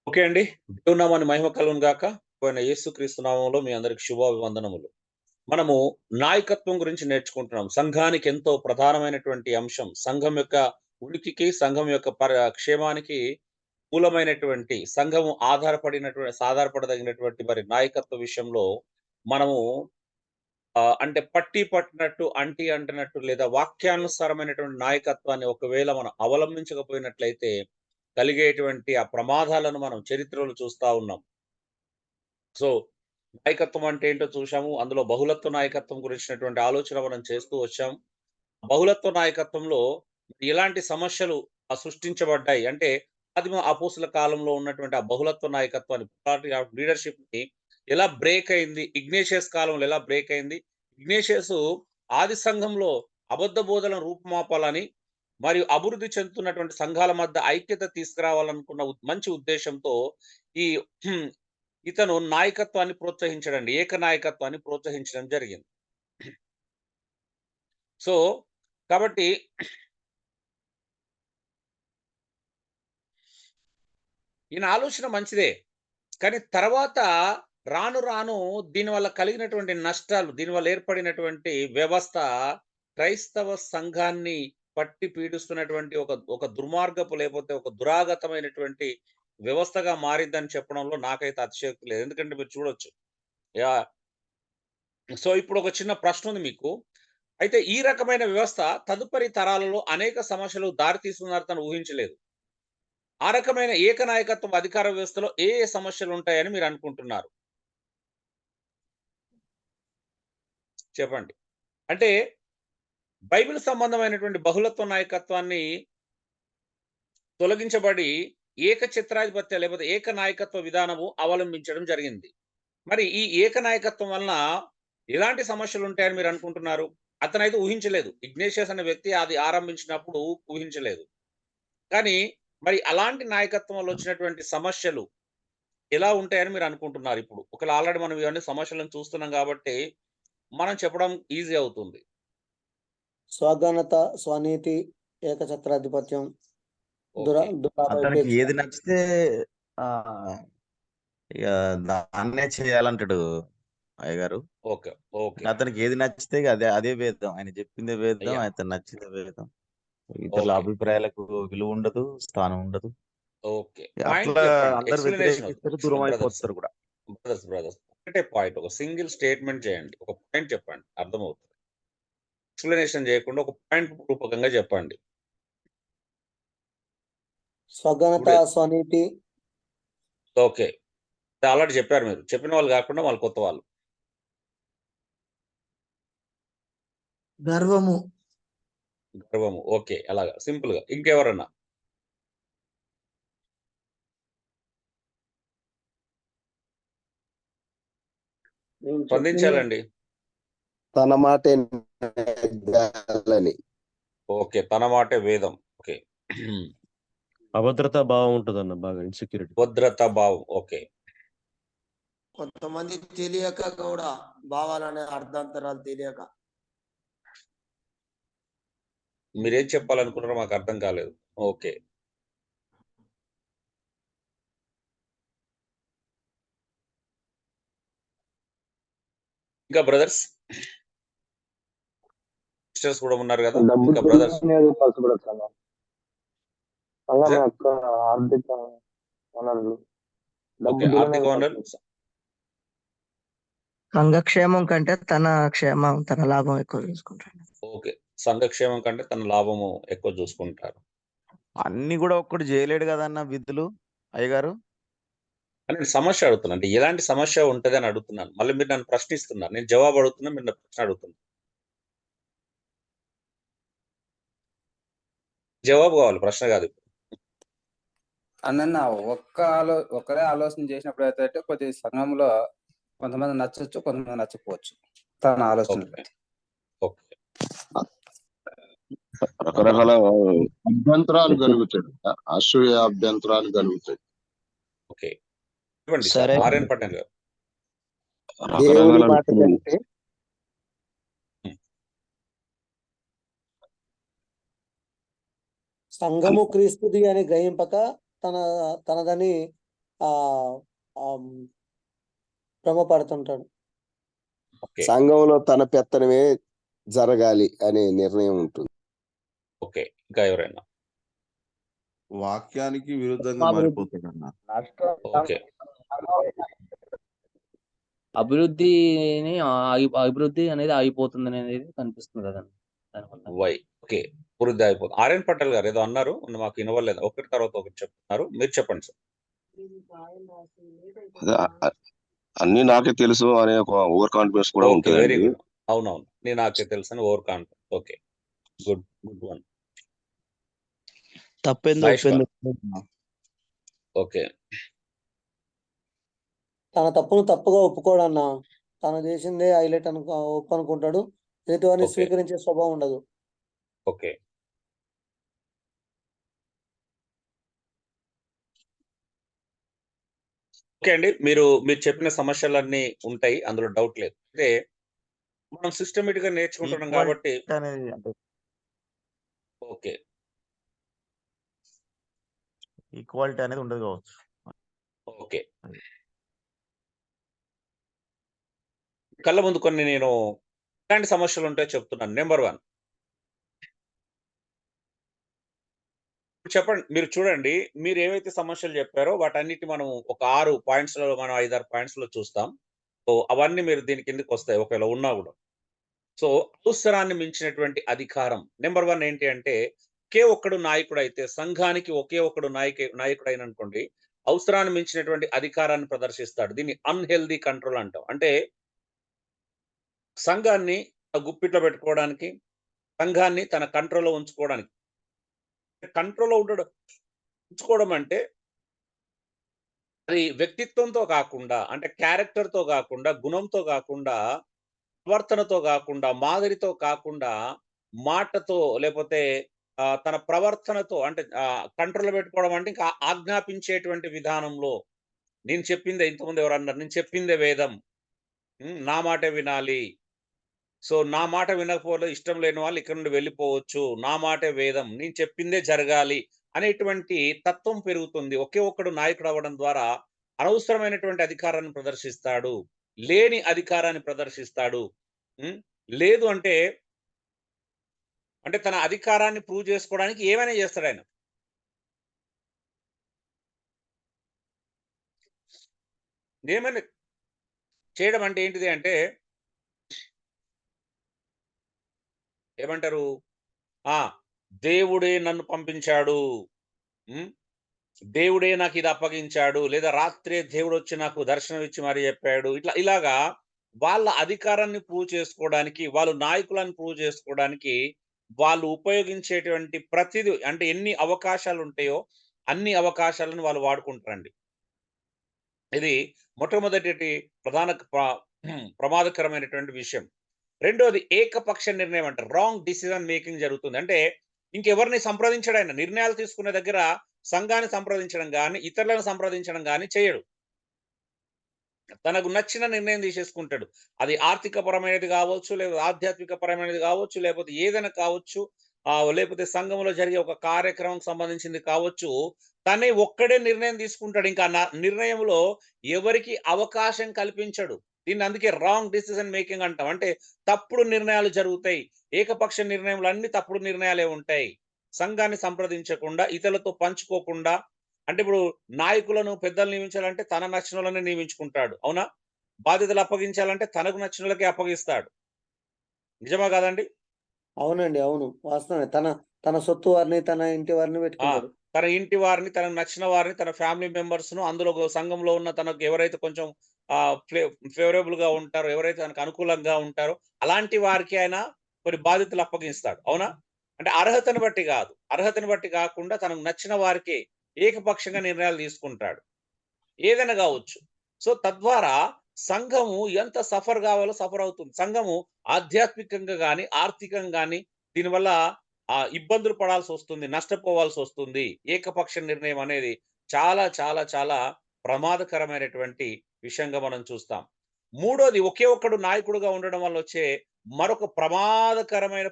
Okay అండి. దేవుని నామానికి మహిమ కలుగును గాక. ప్రభువైన యేసుక్రీస్తు నామములో మీ అందరికి శుభాభివందనములు. మనము నాయకత్వం గురించి నేర్చుకుంటున్నాం. సంఘానికి ఎంతో ప్రధానమైనటువంటి అంశం. సంఘం యొక్క ఉనికికి, సంఘం యొక్క క్షేమానికి మూలమైనటువంటి సంఘము ఆధారపడదగినటువంటి మరి నాయకత్వ విషయంలో మనము అంటే పట్టి పట్టినట్టు, అంటి అంటనట్టు లేదా వాక్యానుసారమైనటువంటి నాయకత్వాన్ని ఒకవేళ మనం అవలంబించకపోయినట్లయితే కలిగేటువంటి ఆ ప్రమాదాలను మనం చరిత్రలో చూస్తా ఉన్నాం. సో, నాయకత్వం అంటే ఏంటో చూశాము. అందులో బహుళత్వ నాయకత్వం గురించినటువంటి ఆలోచన మనం చేస్తూ వచ్చాం. బహుళత్వ నాయకత్వంలో ఎలాంటి సమస్యలు సృష్టించబడ్డాయి అంటే, ఆదిమ అపోస్తుల కాలంలో ఉన్నటువంటి ఆ బహుళత్వ నాయకత్వాన్ని పార్టీ ఆఫ్ లీడర్‌షిప్‌ని ఎలా బ్రేక్ అయింది? ఇగ్నేషియస్ కాలంలో ఎలా బ్రేక్ అయింది? ఇగ్నేషియసు ఆది సంఘంలో అబద్ధ బోధనలను రూపుమాపాలని మరియు అభివృద్ధి చెందుతున్నటువంటి సంఘాల మధ్య ఐక్యత తీసుకురావాలనుకున్న మంచి ఉద్దేశ్యంతో ఈ ఇతను నాయకత్వాన్ని ప్రోత్సహించాడండి. ఏకనాయకత్వాన్ని ప్రోత్సహించడం జరిగింది. సో, కాబట్టి ఈయన ఆలోచన మంచిదే. కానీ తర్వాత రాను రాను దీనివల్ల కలిగినటువంటి నష్టాలు, దీనివల్ల ఏర్పడినటువంటి వ్యవస్థ క్రైస్తవ సంఘాన్ని పట్టి పీడిస్తున్నటువంటి ఒక దుర్మార్గపు లేకపోతే ఒక దురాగతమైనటువంటి వ్యవస్థగా మారిద్దని చెప్పడంలో నాకైతే అతిశయోక్తి లేదు. ఎందుకంటే మీరు చూడొచ్చు. యాహ్! సో, ఇప్పుడు ఒక చిన్న ప్రశ్న ఉంది మీకు. అయితే ఈ రకమైన వ్యవస్థ తదుపరి తరాలలో అనేక సమస్యలు దారి తీస్తుందని ఊహించలేదు. ఆ రకమైన ఏకనాయకత్వం అధికార వ్యవస్థలో ఏ ఏ సమస్యలుంటాయని మీరనుకుంటున్నారు? చెప్పండి. అంటే బైబిల్ సంబంధమైనటువంటి బహుళత్వ నాయకత్వాన్ని తొలగించబడి ఏకఛత్రాధిపత్య లేకపోతే ఏకనాయకత్వ విధానము అవలంబించడం జరిగింది. మరి ఈ ఏకనాయకత్వం వలన ఎలాంటి సమస్యలుంటాయని మీరనుకుంటున్నారు? అతనైతే ఊహించలేదు. ఇగ్నేషియస్ అనే వ్యక్తి అది ఆరంభించినప్పుడు ఊహించలేదు. కానీ మరి అలాంటి నాయకత్వం వల్ల వచ్చినటువంటి సమస్యలు ఎలా ఉంటాయని మీరనుకుంటున్నారు ఇప్పుడు? ఒకవేళ ఆల్రెడీ మనం ఇవన్నీ సమస్యలను చూస్తున్నాం కాబట్టి మనం చెప్పడం ఈజీ అవుతుంది. స్వఘనత, స్వనీతి, ఏకఛత్రాధిపత్యం, ఓకే. అతనికి దురాపేక్ష. ఏది నచ్చితే ఇక దాన్నే చేయాలంటాడు అయ్యగారు. ఓకే. ఓకే. అతనికి ఏది నచ్చితే ఇక అదే అదే వేద్దాం. ఆయన చెప్పిందే వేద్దాం. యాహ్! అతను నచ్చిందే వేద్దాం. ఇతరుల ఓకే. అభిప్రాయాలకు విలువ ఉండదు, స్థానం ఉండదు. ఓకే. పాయింట్ అట్లా చెప్పండి. అందరు ఎక్స్‌ప్లనేషన్ వ్యతిరేకిస్తారు, దూరం బ్రదర్స్. అయిపోతారు కూడా. బ్రదర్స్. ఒకటే పాయింట్. ఒక సింగిల్ స్టేట్‌మెంట్ చేయండి. ఒక పాయింట్ చెప్పండి. అర్థమవుతది. ఎక్స్‌ప్లనేషన్ చేయకుండా ఒక పాయింట్ రూపకంగా చెప్పండి. స్వఘనత, ఇప్పుడే స్వనీతి, ఓకే. ఆల్రెడీ చెప్పారు మీరు. చెప్పిన వాళ్ళు కాకుండా వాళ్ళు కొత్త వాళ్ళు. గర్వము, గర్వము. ఓకే. అలాగా సింపుల్‌గా. ఇంకెవరన్నా? స్పందించాలండి. తన మాటే నెగ్గాలని. ఓకే. తన మాటే వేదం. ఓకే. అభద్రతా భావం ఉంటదన్న బాగా ఇన్‌సెక్యూరిటీ. భద్రతా భావం. ఓకే. కొంతమంది తెలియక కూడా భావాలనే అర్థాంతరాలు తెలియక మీరేం చెప్పాలనుకున్నారో మాకు అర్థం కాలేదు. ఓకే. ఇంకా బ్రదర్స్? సిస్టర్స్ కూడా ఉన్నారు గదా! డబ్బు ఇంకా బ్రదర్స్. అనేది పలచబడదు సంఘం. సంఘం సార్? యొక్క ఆర్థిక వనరులు డబ్బు ఓకే. ఆర్థిక వనరులు సంఘక్షేమం కంటే తన క్షేమం, తన లాభం ఎక్కువ చూసుకుంటాడు. ఓకే. సంఘక్షేమం కంటే తన లాభము ఎక్కువ చూసుకుంటారు. అన్ని కూడా ఒక్కడు చేయలేడు కదన్న విధులు అయ్యగారు. అని నేను సమస్య అడుగుతున్నా. అంటే ఎలాంటి సమస్య ఉంటదని అడుగుతున్నాను. మళ్ళీ మీరు నన్ను ప్రశ్నిస్తున్నారు. నేను జవాబు అడుగుతున్నా. మీరు నన్ను ప్రశ్న అడుగుతున్నారు. జవాబు కావాలి. ప్రశ్న కాదు. అన్న ఒక్కరే ఆలోచన చేసినప్పుడు అయితే కొద్ది సంఘంలో కొంతమంది నచ్చొచ్చు, కొంతమంది నచ్చకపోవచ్చు. తన ఆలోచన ఓకే. ఓకే. రకరకాల అభ్యంతరాలు కలుగుతాయి. అసూయ అభ్యంతరాలు కలుగుతాయి. ఓకే. ఇవ్వండి సార్. సరే. ఆర్ఎన్ పటేల్ గారు. దేవుని మాట కంటే సంఘము క్రీస్తుది అని గ్రహింపక తనదని ఆ భ్రమపడుతుంటాడు. ఓకే. సంఘంలో తన పెత్తనమే జరగాలి అనే నిర్ణయం ఉంటుంది. ఓకే. ఇంకా ఎవరైనా? వాక్యానికి విరుద్ధంగా మారిపోతాడన్న. ఓకే. అభివృద్ధిని అభివృద్ధి అనేది ఆగిపోతుంది అనేది కనిపిస్తుంది కదండి దానివల్ల. Why okay. వృద్ధి అయిపోతుంది. ఆర్ఎన్ పటేల్ గారు ఏదో అన్నారు మాకు వినవలేదు. ఒకటి తర్వాత ఒకటి చెప్తున్నారు. మీరు చెప్పండి సార్. అదే అన్ని నాకే తెలుసు అనే ఒక ఓవర్ కాన్ఫిడెన్స్ కూడా ఓకే. వెరీ ఉంటుందండి. గుడ్. అవునవును. నాకే తెలుసని over confidence. Okay. Good one. తప్పెందో మహేష్ గారు. ఒప్పెందో. ఓకే. తన తప్పును తప్పుగా ఒప్పుకోడన్నా. తను చేసిందే హైలైట్ ఒప్పనుకుంటాడు. ఎదుటివారిని ఓకే. స్వీకరించే స్వభావం ఉండదు. ఓకే. ఓకే అండి. మీరు చెప్పిన సమస్యలన్నీ ఉంటాయి. అందులో డౌట్ లేదు. అయితే మనం సిస్టమేటిక్‌గా నేర్చుకుంటున్నాం కాబట్టి ఈక్వాలిటీ అనేది అంటే ఓకే. ఈక్వాలిటీ అనేది ఉండదు కావచ్చు. ఓకే. కళ్ళ ముందు కొన్ని నేను ఎలాంటి సమస్యలు ఉంటాయో చెప్తున్నాను. నెంబర్ 1 చెప్పండి. మీరు చూడండి. మీరు ఏవైతే సమస్యలు చెప్పారో వాటన్నిటిని మనం ఒక 6 పాయింట్స్‌లో మనం 5, 6 పాయింట్స్‌లో చూస్తాం. సో, అవన్నీ మీరు దీని కిందకొస్తాయి ఒకవేళ ఉన్నా గూడా. సో, అవసరాన్ని మించినటువంటి అధికారం. నెంబర్ 1 ఏంటి అంటే, ఒకే ఒక్కడు నాయకుడైతే సంఘానికి ఒకే ఒక్కడు నాయకుడైననుకోండి, అవసరాన్ని మించినటువంటి అధికారాన్ని ప్రదర్శిస్తాడు. దీన్ని అన్‌హెల్తీ కంట్రోల్ అంటాం. అంటే సంఘాన్ని గుప్పిట్లో పెట్టుకోవడానికి, సంఘాన్ని తన కంట్రోల్‌లో ఉంచుకోవడానికి. కంట్రోల్‌లో ఉంచుకోవడం అంటే అది వ్యక్తిత్వంతో కాకుండా, అంటే క్యారెక్టర్‌తో కాకుండా, గుణంతో కాకుండా, ప్రవర్తనతో కాకుండా, మాదిరితో కాకుండా, మాటతో లేపోతే తన ప్రవర్తనతో అంటే కంట్రోల్‌లో పెట్టుకోవడం అంటే ఇంకా ఆజ్ఞాపించేటువంటి విధానంలో నేను చెప్పిందే ఇంతకుముందు ఎవరన్నారు? నేను చెప్పిందే వేదం. నా మాటే వినాలి. సో, నా మాట వినకపోతే ఇష్టం లేని వాళ్ళు ఇక్కడి నుండి వెళ్ళిపోవచ్చు. నా మాటే వేదం. నేను చెప్పిందే జరగాలి అనేటువంటి తత్వం పెరుగుతుంది. ఒకే ఒక్కడు నాయకుడు అవ్వడం ద్వారా అనవసరమైనటువంటి అధికారాన్ని ప్రదర్శిస్తాడు. లేని అధికారాన్ని ప్రదర్శిస్తాడు. హ్మ్. లేదు అంటే, అంటే తన అధికారాన్ని ప్రూవ్ చేసుకోవడానికి ఏమైనా చేస్తాడాయన. ఏమైనా చేయడం అంటే ఏంటిది అంటే ఏమంటారు? ఆ! దేవుడే నన్ను పంపించాడు. హ్మ్. దేవుడే నాకిది అప్పగించాడు. లేదా రాత్రే దేవుడొచ్చి నాకు దర్శనం ఇచ్చి మరి చెప్పాడు. ఇలాగా వాళ్ళ అధికారాన్ని ప్రూవ్ చేసుకోవడానికి, వాళ్ళు నాయకులని ప్రూవ్ చేసుకోవడానికి, వాళ్ళు ఉపయోగించేటువంటి ప్రతిది అంటే ఎన్ని అవకాశాలుంటాయో, అన్ని అవకాశాలను వాళ్ళు వాడుకుంటారండి. ఇది మొట్టమొదటి ప్రమాదకరమైనటువంటి విషయం. రెండోది ఏకపక్ష నిర్ణయం అంటారు. రాంగ్ డిసిజన్ మేకింగ్ జరుగుతుంది. అంటే ఇంకెవరిని సంప్రదించడాయన. నిర్ణయాలు తీసుకునే దగ్గర సంఘాన్ని సంప్రదించడం గాని, ఇతరులను సంప్రదించడం గాని చేయడు. తనకు నచ్చిన నిర్ణయం తీసేసుకుంటాడు. అది ఆర్థిక పరమైనది కావచ్చు, లేదా ఆధ్యాత్మిక పరమైనది కావచ్చు, లేకపోతే ఏదైనా కావచ్చు. లేకపోతే సంఘంలో జరిగే ఒక కార్యక్రమంకి సంబంధించింది కావచ్చు. తనే ఒక్కడే నిర్ణయం తీసుకుంటాడు. ఇంకా నిర్ణయంలో ఎవరికీ అవకాశం కల్పించడు. దీన్ని అందుకే రాంగ్ డిసిజన్ మేకింగ్ అంటాం. అంటే తప్పుడు నిర్ణయాలు జరుగుతాయి. ఏకపక్ష నిర్ణయములు అన్ని తప్పుడు నిర్ణయాలే ఉంటాయి. సంఘాన్ని సంప్రదించకుండా, ఇతరులతో పంచుకోకుండా అంటే ఇప్పుడు నాయకులను పెద్దలు నియమించాలంటే తన నచ్చినోళ్ళనే నియమించుకుంటాడు. అవునా? బాధ్యతలు అప్పగించాలంటే తనకు నచ్చినోళ్ళకే అప్పగిస్తాడు. నిజమా కాదండి? అవునండి. అవును. వాస్తవమే. తన సొత్తు వారిని, తన ఇంటి వారిని ఆ! పెట్టుకుంటాడు. తన ఇంటి వారిని, తనకు నచ్చిన వారిని, తన ఫ్యామిలీ మెంబర్స్‌ను అందులో సంఘంలో ఉన్న తనకు ఎవరైతే కొంచెం ఆహ్, ఫేవరబుల్‌గా ఉంటారో, ఎవరైతే తనకు అనుకూలంగా ఉంటారో, అలాంటి వారికి ఆయన కొన్ని బాధ్యతలు అప్పగిస్తాడు. అవునా? అంటే అర్హతను బట్టి కాదు. అర్హతను బట్టి కాకుండా తనకు నచ్చిన వారికే ఏకపక్షంగా నిర్ణయాలు తీసుకుంటాడు. ఏదైనా కావచ్చు. సో, తద్వారా సంఘము ఎంత సఫర్ కావాలో సఫర్ అవుతుంది. సంఘము ఆధ్యాత్మికంగా గాని, ఆర్థికంగా గాని దీనివల్ల ఇబ్బందులు పడాల్సొస్తుంది. నష్టపోవాల్సొస్తుంది. ఏకపక్ష నిర్ణయం అనేది చాలా, చాలా, చాలా ప్రమాదకరమైనటువంటి విషయంగా మనం చూస్తాం. మూడోది ఒకే ఒక్కడు నాయకుడుగా ఉండడం వల్ల వచ్చే మరొక ప్రమాదకరమైన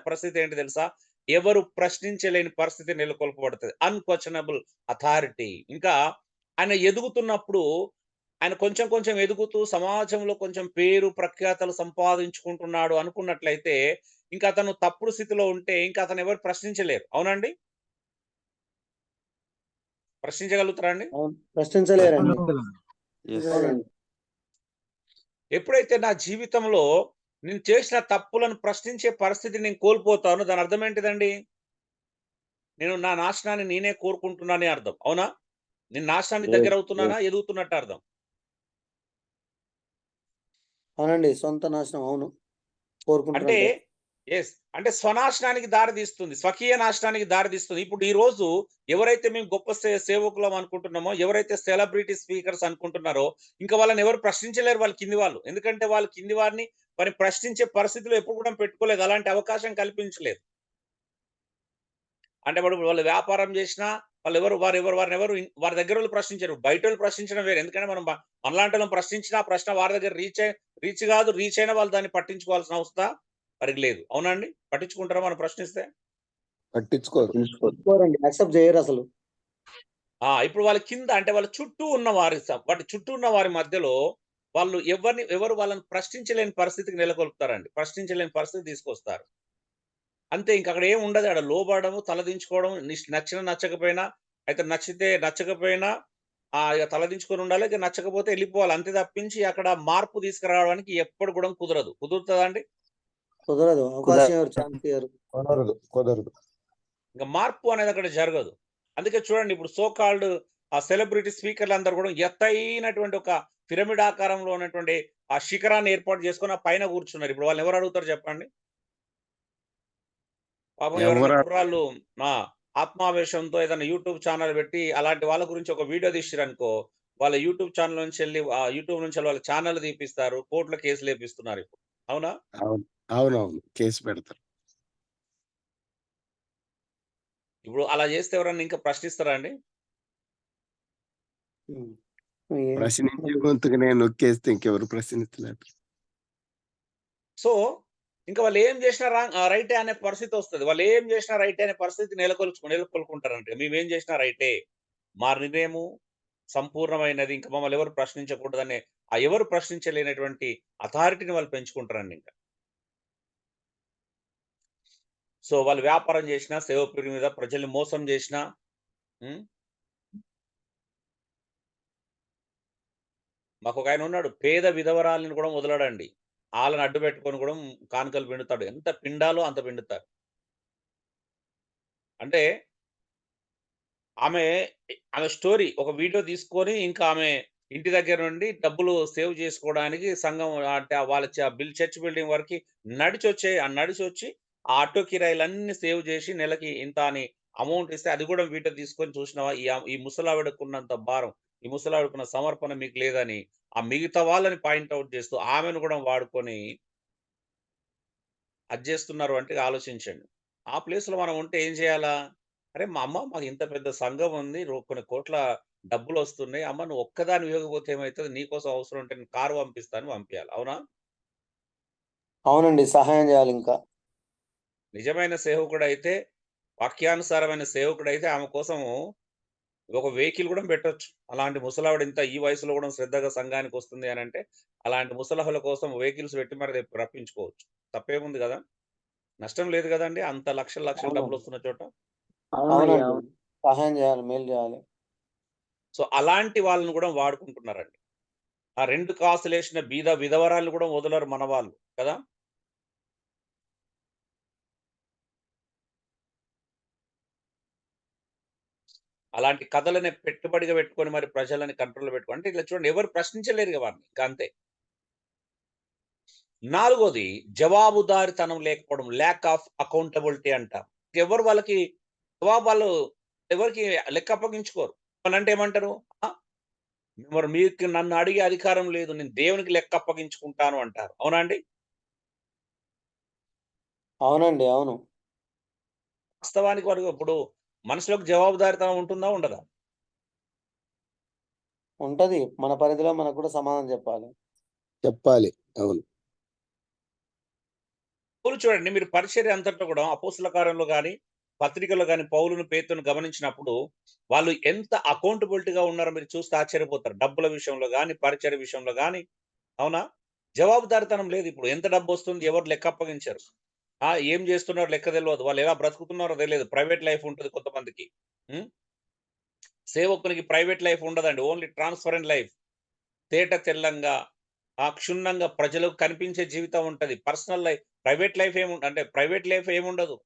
పరిస్థితి ఏంటి తెలుసా? ఎవరు ప్రశ్నించలేని పరిస్థితి నెలకొల్పబడుతది. అన్‌క్వెషనబుల్ అథారిటీ. ఇంకా ఆయన ఎదుగుతున్నప్పుడు ఆయన కొంచెం కొంచెం ఎదుగుతూ సమాజంలో కొంచెం పేరు ప్రఖ్యాతలు సంపాదించుకుంటున్నాడు అనుకున్నట్లయితే ఇంకా అతను తప్పుడు స్థితిలో ఉంటే ఇంకా అతను ఎవరు ప్రశ్నించలేరు. అవునండి? ప్రశ్నించగలుగుతారా అండి? అవును, ప్రశ్నించలేరండి. Yes. ఎప్పుడైతే నా జీవితంలో నేను చేసిన తప్పులను ప్రశ్నించే పరిస్థితిని నేను కోల్పోతానో దాని అర్థం ఏంటిదండి? నేను నా నాశనాన్ని నేనే కోరుకుంటున్నానే అర్థం. అవునా? నేను నాశనానికి Yes, దగ్గరవుతున్నానా? ఎదుగుతున్నట్టు అర్థం. అవునండి, సొంత నాశనం. అవును, అంటే కోరుకుంటున్నట్టే. యెస్. అంటే స్వనాశనానికి దారి తీస్తుంది. స్వకీయ నాశనానికి దారి తీస్తుంది. ఇప్పుడు ఈ రోజు ఎవరైతే మేము గొప్ప సేవకులం అనుకుంటున్నామో, ఎవరైతే సెలబ్రిటీ స్పీకర్స్ అనుకుంటున్నారో, ఇంకా వాళ్ళని ఎవరు ప్రశ్నించలేరు వాళ్ళ కింది వాళ్ళు. ఎందుకంటే వాళ్ళ కింది వారిని మరి ప్రశ్నించే పరిస్థితిలో ఎప్పుడు కూడా పెట్టుకోలేదు. అలాంటి అవకాశం కల్పించలేదు. అంటే వాళ్ళు వ్యాపారం చేసినా వారినెవరు వారి దగ్గరోళ్ళు ప్రశ్నించరు. బయటోళ్ళు ప్రశ్నించడం వేరు. ఎందుకంటే మనం మనలాంటోళ్ళని ప్రశ్నించినా ఆ ప్రశ్న వారి దగ్గర రీచ్ కాదు. రీచ్ అయినా వాళ్ళు దాన్ని పట్టించుకోవాల్సిన అవసరం వారికి లేదు. అవునా అండి? పట్టించుకుంటారా మనం ప్రశ్నిస్తే? పట్టించుకోరు. ఒప్పుకోరండి, యాక్సెప్ట్ చేయరు అసలు. ఇప్పుడు వాళ్ళ కింద అంటే వాళ్ళ చుట్టూ ఉన్న వాటి చుట్టూ ఉన్న వారి మధ్యలో వాళ్ళు ఎవరు వాళ్ళని ప్రశ్నించలేని పరిస్థితికి నెలకొల్పుతారండి. ప్రశ్నించలేని పరిస్థితి తీసుకొస్తారు. అంతే, ఇంక అక్కడ ఏమి ఉండదు. ఆడ లోబడము, తలదించుకోవడం, నచ్చినా నచ్చకపోయినా, అయితే నచ్చకపోయినా ఇక తలదించుకొని ఉండాలి. ఇక నచ్చకపోతే వెళ్ళిపోవాలి. అంతే తప్పించి అక్కడ మార్పు తీసుకురావడానికి ఎప్పుడు కూడా కుదరదు. కుదురుతుందా అండి? కుదరదు, అవకాశం ఇవ్వరు, ఛాన్స్ ఇవ్వరు. కుదరదు. ఇంకా మార్పు అనేది అక్కడ జరగదు. అందుకే చూడండి, ఇప్పుడు సో కాల్డ్ ఆ సెలబ్రిటీ స్పీకర్లు అందరూ కూడా ఎత్తైనటువంటి ఒక పిరమిడ్ ఆకారంలో ఉన్నటువంటి ఆ శిఖరాన్ని ఏర్పాటు చేసుకొని ఆ పైన కూర్చున్నారు. ఇప్పుడు వాళ్ళు ఎవరు అడుగుతారు చెప్పండి? పాపం ఎవరైనా కుర్రాళ్ళు ఆత్మావేశంతో ఏదైనా యూట్యూబ్ ఛానల్ పెట్టి అలాంటి వాళ్ళ గురించి ఒక వీడియో తీసిరనుకో, వాళ్ళ యూట్యూబ్ ఛానల్ నుంచి వెళ్ళి యూట్యూబ్ నుంచి వాళ్ళ ఛానల్ తీపిస్తారు. కోర్టులో కేసులు వేపిస్తున్నారు ఇప్పుడు. అవునా? అవునవును, కేసు పెడతారు. ఇప్పుడు అలా చేస్తే ఎవరన్నా ఇంకా ప్రశ్నిస్తారా అండి? ప్రశ్నించే గొంతుకు నేను నొక్కేస్తే ఇంకెవరు ప్రశ్నిస్తున్నారు? సో, ఇంకా వాళ్ళు ఏం చేసినా రైటే అనే పరిస్థితి వస్తది. వాళ్ళు ఏం చేసినా రైటే అనే పరిస్థితి నెలకొల్పుకుంటారంట. మేమేం చేసినా రైటే. మా నిర్ణయము సంపూర్ణమైనది. ఇంక మమ్మల్ని ఎవరు ప్రశ్నించకూడదనే ఎవరు ప్రశ్నించలేనటువంటి అథారిటీని వాళ్ళు పెంచుకుంటారండి ఇంకా. సో, వాళ్ళు వ్యాపారం చేసినా, సేవ పేరు మీద ప్రజల్ని మోసం చేసినా, మాకొకాయన ఉన్నాడు. పేద విధవరాలిని కూడా వదలడండి. ఆళ్ళని అడ్డు పెట్టుకొని కూడా కానుకలు పిండుతాడు. ఎంత పిండాలో అంత పిండుతారు. అంటే ఆమె స్టోరీ ఒక వీడియో తీసుకొని ఇంకా ఆమె ఇంటి దగ్గర నుండి డబ్బులు సేవ్ చేసుకోవడానికి సంఘం అంటే వాళ్ళ చర్చ్ బిల్డింగ్ వరకి నడిచొచ్చి ఆ ఆటో కిరాయిలన్నీ సేవ్ చేసి నెలకి ఇంత అని అమౌంట్ ఇస్తే అది కూడా వీడియో తీసుకొని చూసినావా ఈ ముసలావిడకున్నంత భారం, ఈ ముసలావిడకున్న సమర్పణ మీకు లేదని ఆ మిగతా వాళ్ళని పాయింట్ అవుట్ చేస్తూ ఆమెను కూడా వాడుకొని అది చేస్తున్నారు అంటే ఆలోచించండి. ఆ ప్లేస్‌లో మనం ఉంటే ఏం చేయాలా? అరే! మా అమ్మ మాకు ఇంత పెద్ద సంఘం ఉంది. కొన్ని కోట్ల డబ్బులొస్తున్నాయి. అమ్మ నువ్వు ఒక్కదానివి ఇవ్వకపోతే ఏమైతది? నీకోసం అవసరం ఉంటే నేను కారు పంపిస్తాను పంపియాలి. అవునా? అవునండి, సహాయం చేయాలి ఇంకా. నిజమైన సేవకుడైతే, వాక్యానుసారమైన సేవకుడైతే ఆమె కోసము ఒక వెహికల్ కూడా పెట్టొచ్చు. అలాంటి ముసలావిడ ఇంత ఈ వయసులో కూడా శ్రద్ధగా సంఘానికి వస్తుంది అనంటే, అలాంటి ముసలాళ్ళ కోసం వెహికల్స్ పెట్టి మరి రేపు రప్పించుకోవచ్చు. తప్పేముంది గదా! నష్టం లేదు గదండీ! అంత లక్షలు అవునండి. డబ్బులొస్తున్న చోట. అవునండి, సహాయం చేయాలి, మేలు చేయాలి. సో, అలాంటి వాళ్ళని గూడా వాడుకుంటున్నారండి. ఆ 2 కాసులేసిన విధవరాళ్ళు గూడా వదలరు మన వాళ్ళు కదా! అలాంటి కథలనే పెట్టుబడిగా పెట్టుకొని మరి ప్రజలని కంట్రోల్‌లో పెట్టుకొని అంటే ఇట్లా చూడండి ఎవరు ప్రశ్నించలేరుగా వారిని. ఇంక అంతే. 4వది జవాబుదారీతనం లేకపోవడం. ల్యాక్ ఆఫ్ అకౌంటబిలిటీ అంటాం. వాళ్ళకి వాళ్ళు ఎవరికీ లెక్క అప్పగించుకోరు. ఏమనంటే ఏమంటారు? ఆ! మరి మీకు నన్ను అడిగే అధికారం లేదు. నేను దేవునికి లెక్క అప్పగించుకుంటాను అంటారు. అవునా అండి? అవునండి, అవును. వాస్తవానికి వారికి ఇప్పుడు మనుషులకు జవాబుదారీతనం ఉంటుందా? ఉండదా? ఉంటది. మన పరిధిలో మనకు కూడా సమాధానం చెప్పాలి. చెప్పాలి. అవును. పౌలు చూడండి మీరు పరిచర్య అంతట్లో కూడా అపోస్తల కార్యంలో గాని, పత్రికలో కానీ పౌలును పేతును గమనించినప్పుడు వాళ్ళు ఎంత అకౌంటబిలిటీగా ఉన్నారో మీరు చూస్తే ఆశ్చర్యపోతారు. డబ్బుల విషయంలో కానీ, పరిచయ విషయంలో కానీ. అవునా? జవాబుదారితనం లేదు. ఇప్పుడు ఎంత డబ్బు వస్తుంది, ఎవరు లెక్క అప్పగించారు. ఏం చేస్తున్నారో లెక్క తెలియదు. వాళ్ళు ఎలా బ్రతుకుతున్నారో తెలియదు. ప్రైవేట్ లైఫ్ ఉంటుంది కొంతమందికి. సేవకునికి ప్రైవేట్ లైఫ్ ఉండదండి. Only transparent life. తేట తెల్లంగా క్షుణ్ణంగా ప్రజలకు కనిపించే జీవితం ఉంటది. Personal life, private life private life ఏముండదు.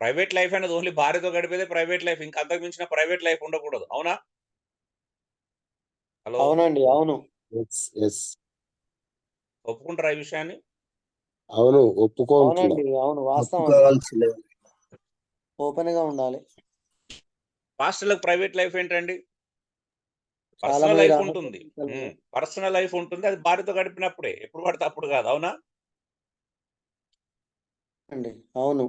ప్రైవేట్ లైఫ్ అనేది ఓన్లీ భార్యతో గడిపేదే ప్రైవేట్ లైఫ్. ఇంకా అంతకు మించిన ప్రైవేట్ లైఫ్ ఉండకూడదు. అవునా? హలో, అవునండి, అవును. ఎస్ ఒప్పుకుంటారా ఈ విషయాన్ని? అవును, ఒప్పుకుంటున్నా. అవునండి, అవును, వాస్తవం. ఒప్పుకోవాల్సిందే. ఓపెన్ గా ఉండాలి. పాస్టర్లకు ప్రైవేట్ లైఫ్ ఏంటండి? చాలా పర్సనల్ మంది లైఫ్ రహస్య ఉంటుంది. జీవితాలు. పర్సనల్ లైఫ్ ఉంటుంది. అది భార్యతో గడిపినప్పుడే. ఎప్పుడు పడితే అప్పుడు కాదు. అవునా? అండి, అవును.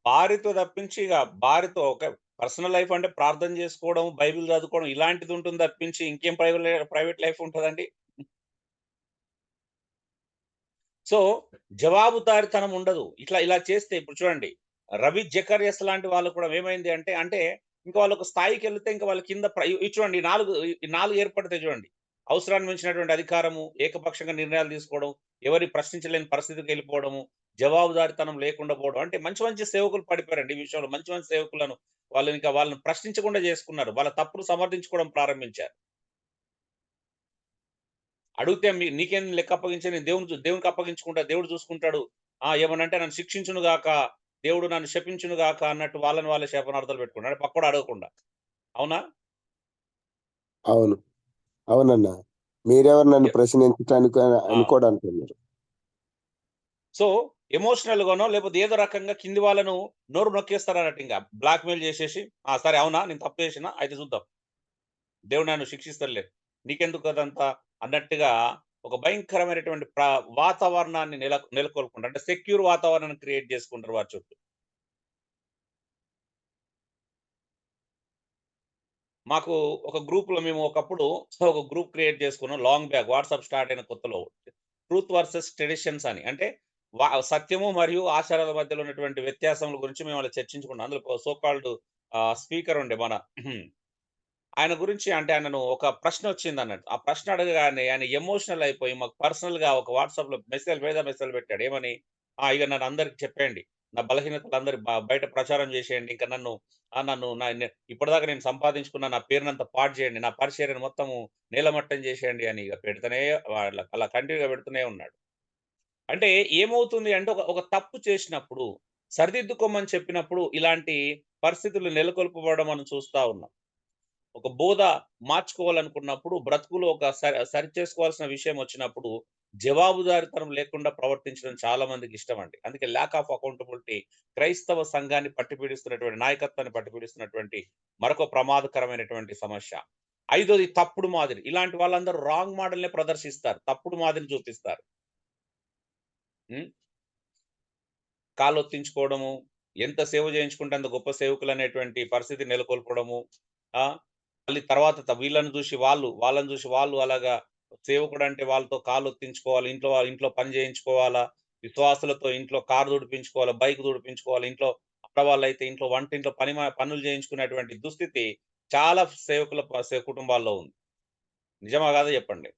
భార్యతో తప్పించి ఇక భార్యతో ఒక పర్సనల్ లైఫ్ అంటే ప్రార్థన చేసుకోవడం, బైబిల్ చదువుకోవడం ఇలాంటిది ఉంటుంది తప్పించి ఇంకేం ప్రైవేట్ లైఫ్ ఉంటుందండి? సో జవాబుదారితనం ఉండదు. ఇలా చేస్తే ఇప్పుడు చూడండి, రవి జకర్యస్ లాంటి వాళ్ళు కూడా ఏమైంది అంటే ఇంకా వాళ్ళొక స్థాయికి వెళ్తే ఇంకా వాళ్ళ కింద చూడండి, ఈ 4 ఏర్పడితే చూడండి. అవసరాన్ని మించినటువంటి అధికారము, ఏకపక్షంగా నిర్ణయాలు తీసుకోవడం, ఎవరి ప్రశ్నించలేని పరిస్థితికి వెళ్ళిపోవడము, జవాబుదారితనం లేకుండా పోవడం. అంటే మంచి మంచి సేవకులు పడిపోయారండి ఈ విషయంలో. మంచి మంచి సేవకులను వాళ్ళని ప్రశ్నించకుండా చేసుకున్నారు. వాళ్ళ తప్పును సమర్థించుకోవడం ప్రారంభించారు. అడిగితే నీకేం లెక్క అప్పగించే, నేను దేవునికి అప్పగించుకుంటా, దేవుడు చూసుకుంటాడు. ఏమనంటే నన్ను శిక్షించును గాక, దేవుడు నన్ను శపించును గాక అన్నట్టు వాళ్ళ శాపనార్థాలు పెట్టుకున్నాడు పక్కోడు అడగకుండా. అవునా? అవును, అవునన్నా. మీరెవరు నన్ను ఎ- ప్రశ్నించడానికి ఆ. అని కూడా అంటున్నారు. సో ఎమోషనల్ గానో లేకపోతే ఏదో రకంగా కింది వాళ్ళను నోరు నొక్కేస్తారు అన్నట్టు, ఇంకా బ్లాక్ మెయిల్ చేసేసి సరే అవునా నేను తప్పు చేసినా అయితే చూద్దాం, దేవుడు నన్ను శిక్షిస్తలే, నీకెందుకు అదంతా అన్నట్టుగా ఒక భయంకరమైనటువంటి వాతావరణాన్ని నెలకొల్పుకుంటారు. అంటే సెక్యూర్ వాతావరణాన్ని క్రియేట్ చేసుకుంటారు వారి చుట్టూ. మాకు ఒక గ్రూప్ లో మేము ఒకప్పుడు ఒక గ్రూప్ క్రియేట్ చేసుకున్నాం లాంగ్ బ్యాక్, వాట్సాప్ స్టార్ట్ అయిన కొత్తలో. ట్రూత్ వర్సెస్ ట్రెడిషన్స్ అని. అంటే సత్యము మరియు ఆచారాల మధ్యలో ఉన్నటువంటి వ్యత్యాసముల గురించి మేము అలా చర్చించుకున్నాం. అందులో సో కాల్డ్ స్పీకర్ ఉండే మన ఆయన గురించి, అంటే ఆయనను ఒక ప్రశ్న వచ్చింది అన్నట్టు. ఆ ప్రశ్న అడగగానే ఆయన ఎమోషనల్ అయిపోయి మాకు పర్సనల్ గా ఒక వాట్సాప్ లో మెసేజ్ పెట్టాడు. ఏమని? ఇక నన్ను అందరికి చెప్పేయండి, నా బలహీనతలు అందరికి బయట ప్రచారం చేసేయండి. ఇంకా నన్ను ఇప్పటిదాకా నేను సంపాదించుకున్న నా పేరునంతా పాడు చేయండి, నా పరిచర్యను మొత్తము నేలమట్టం చేసేయండి అని ఇక పెడుతూనే అలా కంటిన్యూగా పెడుతూనే ఉన్నాడు. అంటే ఏమవుతుంది అంటే ఒక తప్పు చేసినప్పుడు సరిదిద్దుకోమని చెప్పినప్పుడు ఇలాంటి పరిస్థితులు నెలకొల్పబడడం మనం చూస్తా ఉన్నాం. ఒక బోధ మార్చుకోవాలనుకున్నప్పుడు, బ్రతుకులో ఒక సరి చేసుకోవాల్సిన విషయం వచ్చినప్పుడు జవాబుదారితనం లేకుండా ప్రవర్తించడం చాలా మందికి ఇష్టమండి. అందుకే ల్యాక్ ఆఫ్ అకౌంటబిలిటీ క్రైస్తవ సంఘాన్ని పట్టిపీడిస్తున్నటువంటి, నాయకత్వాన్ని పట్టిపీడిస్తున్నటువంటి మరొక ప్రమాదకరమైనటువంటి సమస్య. 5వది తప్పుడు మాదిరి. ఇలాంటి వాళ్ళందరూ రాంగ్ మోడల్‌నే ప్రదర్శిస్తారు. తప్పుడు మాదిరిని చూపిస్తారు. హ్మ్. కాళ్ళొత్తించుకోవడము, ఎంత సేవ చేయించుకుంటే అంత గొప్ప సేవకులనేటువంటి పరిస్థితి నెలకొల్పడము. ఆ! మళ్ళీ తర్వాత వీళ్ళని చూసి వాళ్ళని చూసి వాళ్ళు అలాగా సేవకుడంటే వాళ్ళతో కాళ్ళొత్తించుకోవాలి, ఇంట్లో పని చేయించుకోవాలా, విశ్వాసులతో ఇంట్లో కారు తుడిపించుకోవాలా, బైక్ తుడిపించుకోవాలి, ఇంట్లో ఆడవాళ్ళైతే ఇంట్లో వంటింట్లో పనులు చేయించుకునేటువంటి దుస్థితి చాలా సేవకుల కుటుంబాల్లో ఉంది. నిజమా కాదా చెప్పండి?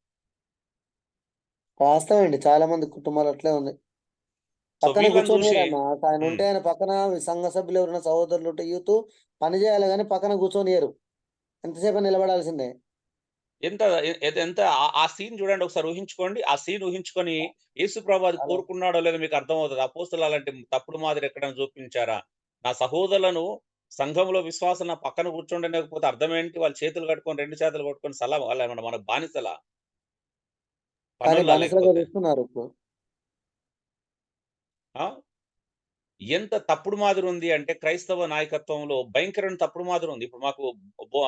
వాస్తవం అండి, చాలా మంది కుటుంబాలు అట్లే ఉంది. సో పక్కన వీళ్ళని చూసి కూర్చొనియరన్న. ఆయన హ్మ్. ఉంటే ఆయన పక్కన సంఘ సభ్యులు ఎవరైనా సహోదరులు ఉంటే యూత్ పని చేయాలి కానీ పక్కన కూర్చొనియరు. ఎంతసేపు నిలబడాల్సిందే. ఎంత ఆ సీన్ చూడండి, ఒకసారి ఊహించుకోండి. ఆ సీన్ ఊహించుకొని యేసుప్రభు అది చాలా కోరుకున్నాడో లేదో మీకు అర్థమవుతది. అపోస్తలులు అలాంటి తప్పుడు మాదిరి ఎక్కడైనా చూపించారా? నా సహోదరులను సంఘంలో విశ్వాసం నా పక్కన కూర్చోండలేకపోతే అర్థమేంటి? వాళ్ళు చేతులు కట్టుకొని 2 చేతులు పట్టుకొని వాళ్ళేమన్నా మన బానిసలా? కానీ పనోళ్ళా బానిసలుగా లేకపోతే? చూస్తున్నారు ఇప్పుడు. ఆ! ఎంత తప్పుడు మాదిరి ఉంది అంటే క్రైస్తవ నాయకత్వంలో భయంకరమైన తప్పుడు మాదిరి ఉంది. ఇప్పుడు మాకు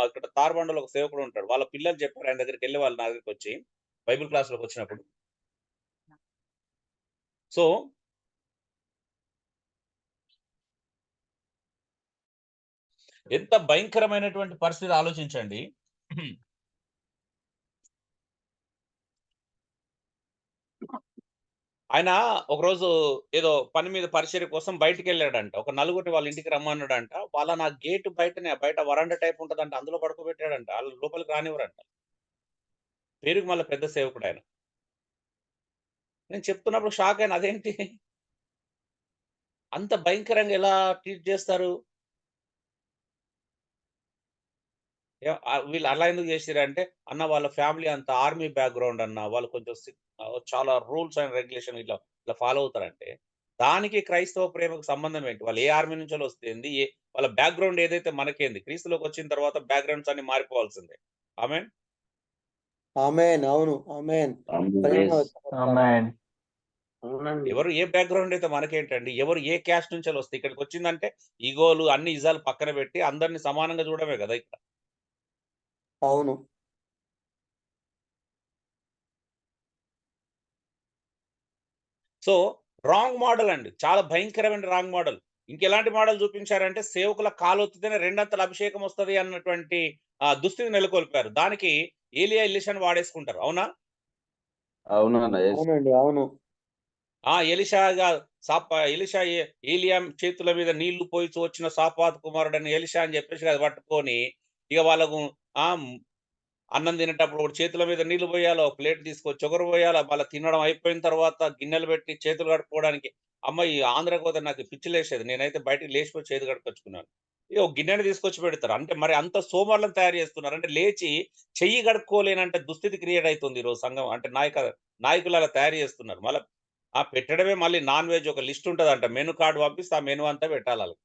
ఇక్కడ తార్బండలో ఒక సేవకుడు ఉంటాడు. వాళ్ళ పిల్లలు చెప్పారు ఆయన దగ్గరికెళ్ళి, వాళ్ళు నా దగ్గరికొచ్చి బైబిల్ క్లాస్‌లోకొచ్చినప్పుడు. సో ఎంత భయంకరమైనటువంటి పరిస్థితి ఆలోచించండి. ఆయన ఒకరోజు ఏదో పని మీద పరిచర్య కోసం బయటికెళ్ళాడంట. ఒక నలుగురిని వాళ్ళ ఇంటికి రమ్మన్నాడంట. వాళ్ళ నా గేట్ బయటనే బయట వరండా టైప్ ఉంటదంట. అందులో పడుకోబెట్టాడంట. ఆళ్ళు లోపలికి రానివ్వరంట. పేరుకి మళ్ళా పెద్ద సేవకుడాయన. నేను చెప్తున్నప్పుడు షాక్ అయినా. అదేంటి? అంత భయంకరంగా ఎలా ట్రీట్ చేస్తారు? వీళ్ళు అలా ఎందుకు చేసిర్రంటే, అన్న వాళ్ళ ఫ్యామిలీ అంతా ఆర్మీ బ్యాక్‌గ్రౌండ్ అన్న. వాళ్ళు కొంచెం చాలా రూల్స్ అండ్ రెగ్యులేషన్ ఇట్లా ఇట్లా ఫాలో అవుతారంటే, దానికి క్రైస్తవ ప్రేమకు సంబంధం ఏంటి? వాళ్ళు ఏ ఆర్మీ నుంచో వస్తేంది? వాళ్ళ బ్యాక్‌గ్రౌండ్ ఏదైతే మనకేంది? క్రీస్తులోకొచ్చిన తర్వాత బ్యాక్‌గ్రౌండ్స్ అన్నీ మారిపోవాల్సిందే. ఆమేన్. ఆమేన్. అవును. ఆమేన్. ప్రేమ వ్యక్తపరచాలి. అవునండి. ఎవరు ఏ బ్యాక్‌గ్రౌండ్ అయితే మనకేంటండి? ఎవరు ఏ క్యాస్ట్ నుంచెళ్ళొస్తే ఇక్కడికొచ్చిందంటే ఇగోలు అన్ని ఇజాలు పక్కన పెట్టి అందరిని సమానంగా చూడడమే కదా ఇక్కడ. అవును. సో, రాంగ్ మోడల్ అండి. చాలా భయంకరమైన రాంగ్ మోడల్. ఇంకెలాంటి మోడల్ చూపించారంటే సేవకుల కాలొత్తితేనే రెండంతల అభిషేకం వస్తది అన్నటువంటి దుస్థితి నెలకొల్పారు. దానికి ఏలియా, ఎలీషాని వాడేసుకుంటారు. అవునా? అవునన్న. అవునండి. అవును. ఎలీషా ఏలియా చేతుల మీద నీళ్లు పోయిచి వచ్చిన సాపాతు కుమారుడని ఎలీషా అని చెప్పేసి అది పట్టుకొని ఇక వాళ్ళకు అన్నం తినేటప్పుడు ఒకటి చేతుల మీద నీళ్లు పోయాలి, ఒక ప్లేట్ తీసుకొచ్చి ఒకరు పోయాలి, మళ్ళీ తినడం అయిపోయిన తర్వాత గిన్నెలు పెట్టి చేతులు కడుక్కోవడానికి. అమ్మ ఈ ఆంధ్రాకి పోతే నాకు పిచ్చి లేసేది. నేనైతే బయటికి లేచిపోయి చేతులు కడుక్కొచ్చుకున్నాను. ఇక ఒక గిన్నెని తీసుకొచ్చి పెడతారు. అంటే మరి అంత సోమరులను తయారు చేస్తున్నారు. అంటే లేచి చెయ్యి కడుక్కోలేనంటే దుస్థితి క్రియేట్ అవుతుంది ఈరోజు సంఘం. అంటే నాయకులు అలా తయారు చేస్తున్నారు. మళ్ళీ పెట్టడమే మళ్ళీ నాన్ వెజ్ ఒక లిస్ట్ ఉంటదంట. మెనూ కార్డ్ పంపిస్తే ఆ మెనూ అంతా పెట్టాలి ఆళ్ళకి.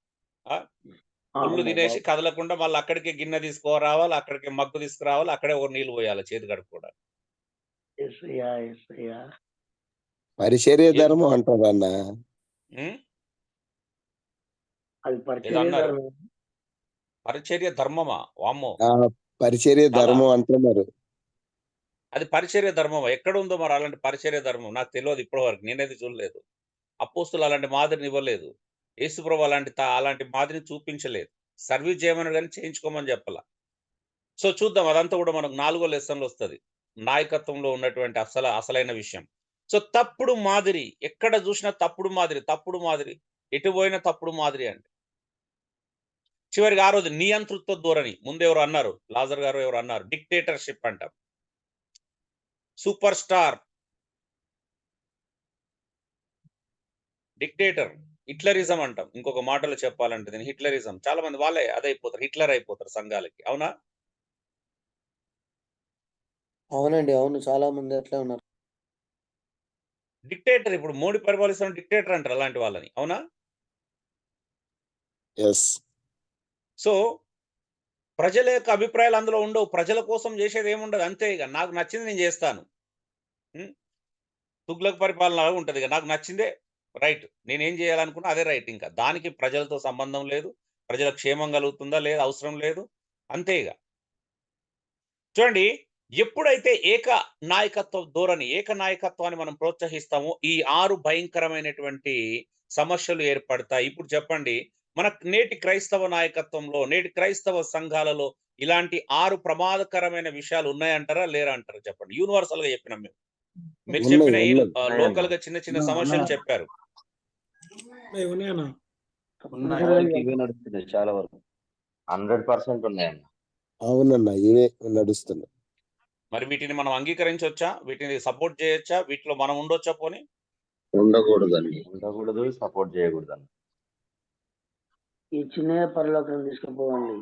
ఫుల్లు తినేసి కదలకుండా మళ్ళీ అక్కడికే గిన్నె తీసుకురావాలి, అక్కడికే మగ్గు తీసుకురావాలి, అక్కడే ఒక నీళ్లు పోయాలి చేతి కడుక్కోవడానికి. యేసయ్యా! యేసయ్యా! పరిచర్య ఏం ధర్మం అంటారన్న. హ్మ్. అది ఏదో పరిచర్య అన్నారు. ధర్మం. పరిచర్య ధర్మమా? వామ్మో! ఆ పరిచర్య చాలా ధర్మం అంటున్నారు. అది పరిచర్య ధర్మమా? ఎక్కడుందో మరి అలాంటి పరిచర్య ధర్మం? నాకు తెలవదు ఇప్పటి వరకు. నేనైతే చూడలేదు. అపోస్తులు అలాంటి మాదిరిని ఇవ్వలేదు. యేసుప్రభు అలాంటి మాదిరిని చూపించలేదు. సర్వీస్ చేయమన్నాడు గానీ చేయించుకోమని చెప్పలా. సో, చూద్దాం అదంతా కూడా మనకు 4గో లెసన్‌లో వస్తది. నాయకత్వంలో ఉన్నటువంటి అసలైన విషయం. సో, తప్పుడు మాదిరి. ఎక్కడ చూసినా తప్పుడు మాదిరి, తప్పుడు మాదిరి. ఎటు పోయినా తప్పుడు మాదిరి అండి. చివరికి ఆ రోజు నియంతృత్వ ధోరణి. ముందెవరో అన్నారు. లాజర్ గారో ఎవరో అన్నారు. డిక్టేటర్‌షిప్ అంటాం. Super star. డిక్టేటర్. హిట్లరిజం అంటాం. ఇంకొక మాటలో చెప్పాలంటే దీన్ని హిట్లరిజం. చాలా మంది వాళ్ళే అదైపోతారు. హిట్లర్ అయిపోతారు సంఘాలకి. అవునా? అవునండి. అవును. చాలా మంది అట్లే ఉన్నారు. డిక్టేటర్ ఇప్పుడు మోడీ పరిపాలిస్తున్న డిక్టేటర్ అంటారు అలాంటి వాళ్ళని. అవునా? యెస్. సో, ప్రజల యొక్క అభిప్రాయాలు అందులో ఉండవు. ప్రజల కోసం చేసేదేముండదు. అంతే ఇగ. నాకు నచ్చింది నేను చేస్తాను. హ్మ్. తుగ్లక్ పరిపాలన లాగా ఉంటదిగ. నాకు నచ్చిందే రైట్. నేనేం చేయాలనుకున్నా అదే రైట్ ఇంకా. దానికి ప్రజలతో సంబంధం లేదు. ప్రజల క్షేమం కలుగుతుందా? లేదా? అవసరం లేదు. అంతే ఇగ. చూడండి, ఎప్పుడైతే నాయకత్వ ధోరణి, నాయకత్వాన్ని మనం ప్రోత్సహిస్తామో, ఈ 6 భయంకరమైనటువంటి సమస్యలు ఏర్పడతాయి. ఇప్పుడు చెప్పండి, మన నేటి క్రైస్తవ నాయకత్వంలో, నేటి క్రైస్తవ సంఘాలలో ఇలాంటి 6 ప్రమాదకరమైన విషయాలు ఉన్నాయంటారా? లేరా అంటారా? చెప్పండి. యూనివర్సల్‌గా చెప్పినాం మేము. మీరు ఉన్నాయి. చెప్పిన ఉన్నాయి. లోకల్‌గా చిన్న చిన్న సమస్యలు చెప్పారు. ఉన్నాయన్న. ఇవే నడుస్తున్నాయి చాలా వరకు. 100% ఉన్నాయన్న. అవునన్న. ఇవే నడుస్తున్నాయి. మరి వీటిని మనం అంగీకరించొచ్చా? వీటిని సపోర్ట్ చేయొచ్చా? వీటిలో మనం ఉండొచ్చా పోనీ? ఉండకూడదండి. ఉండకూడదు, సపోర్ట్ చేయకూడదన్న. ఈ చిన్నయ్య పరలోకం తీసుకుపోవండి.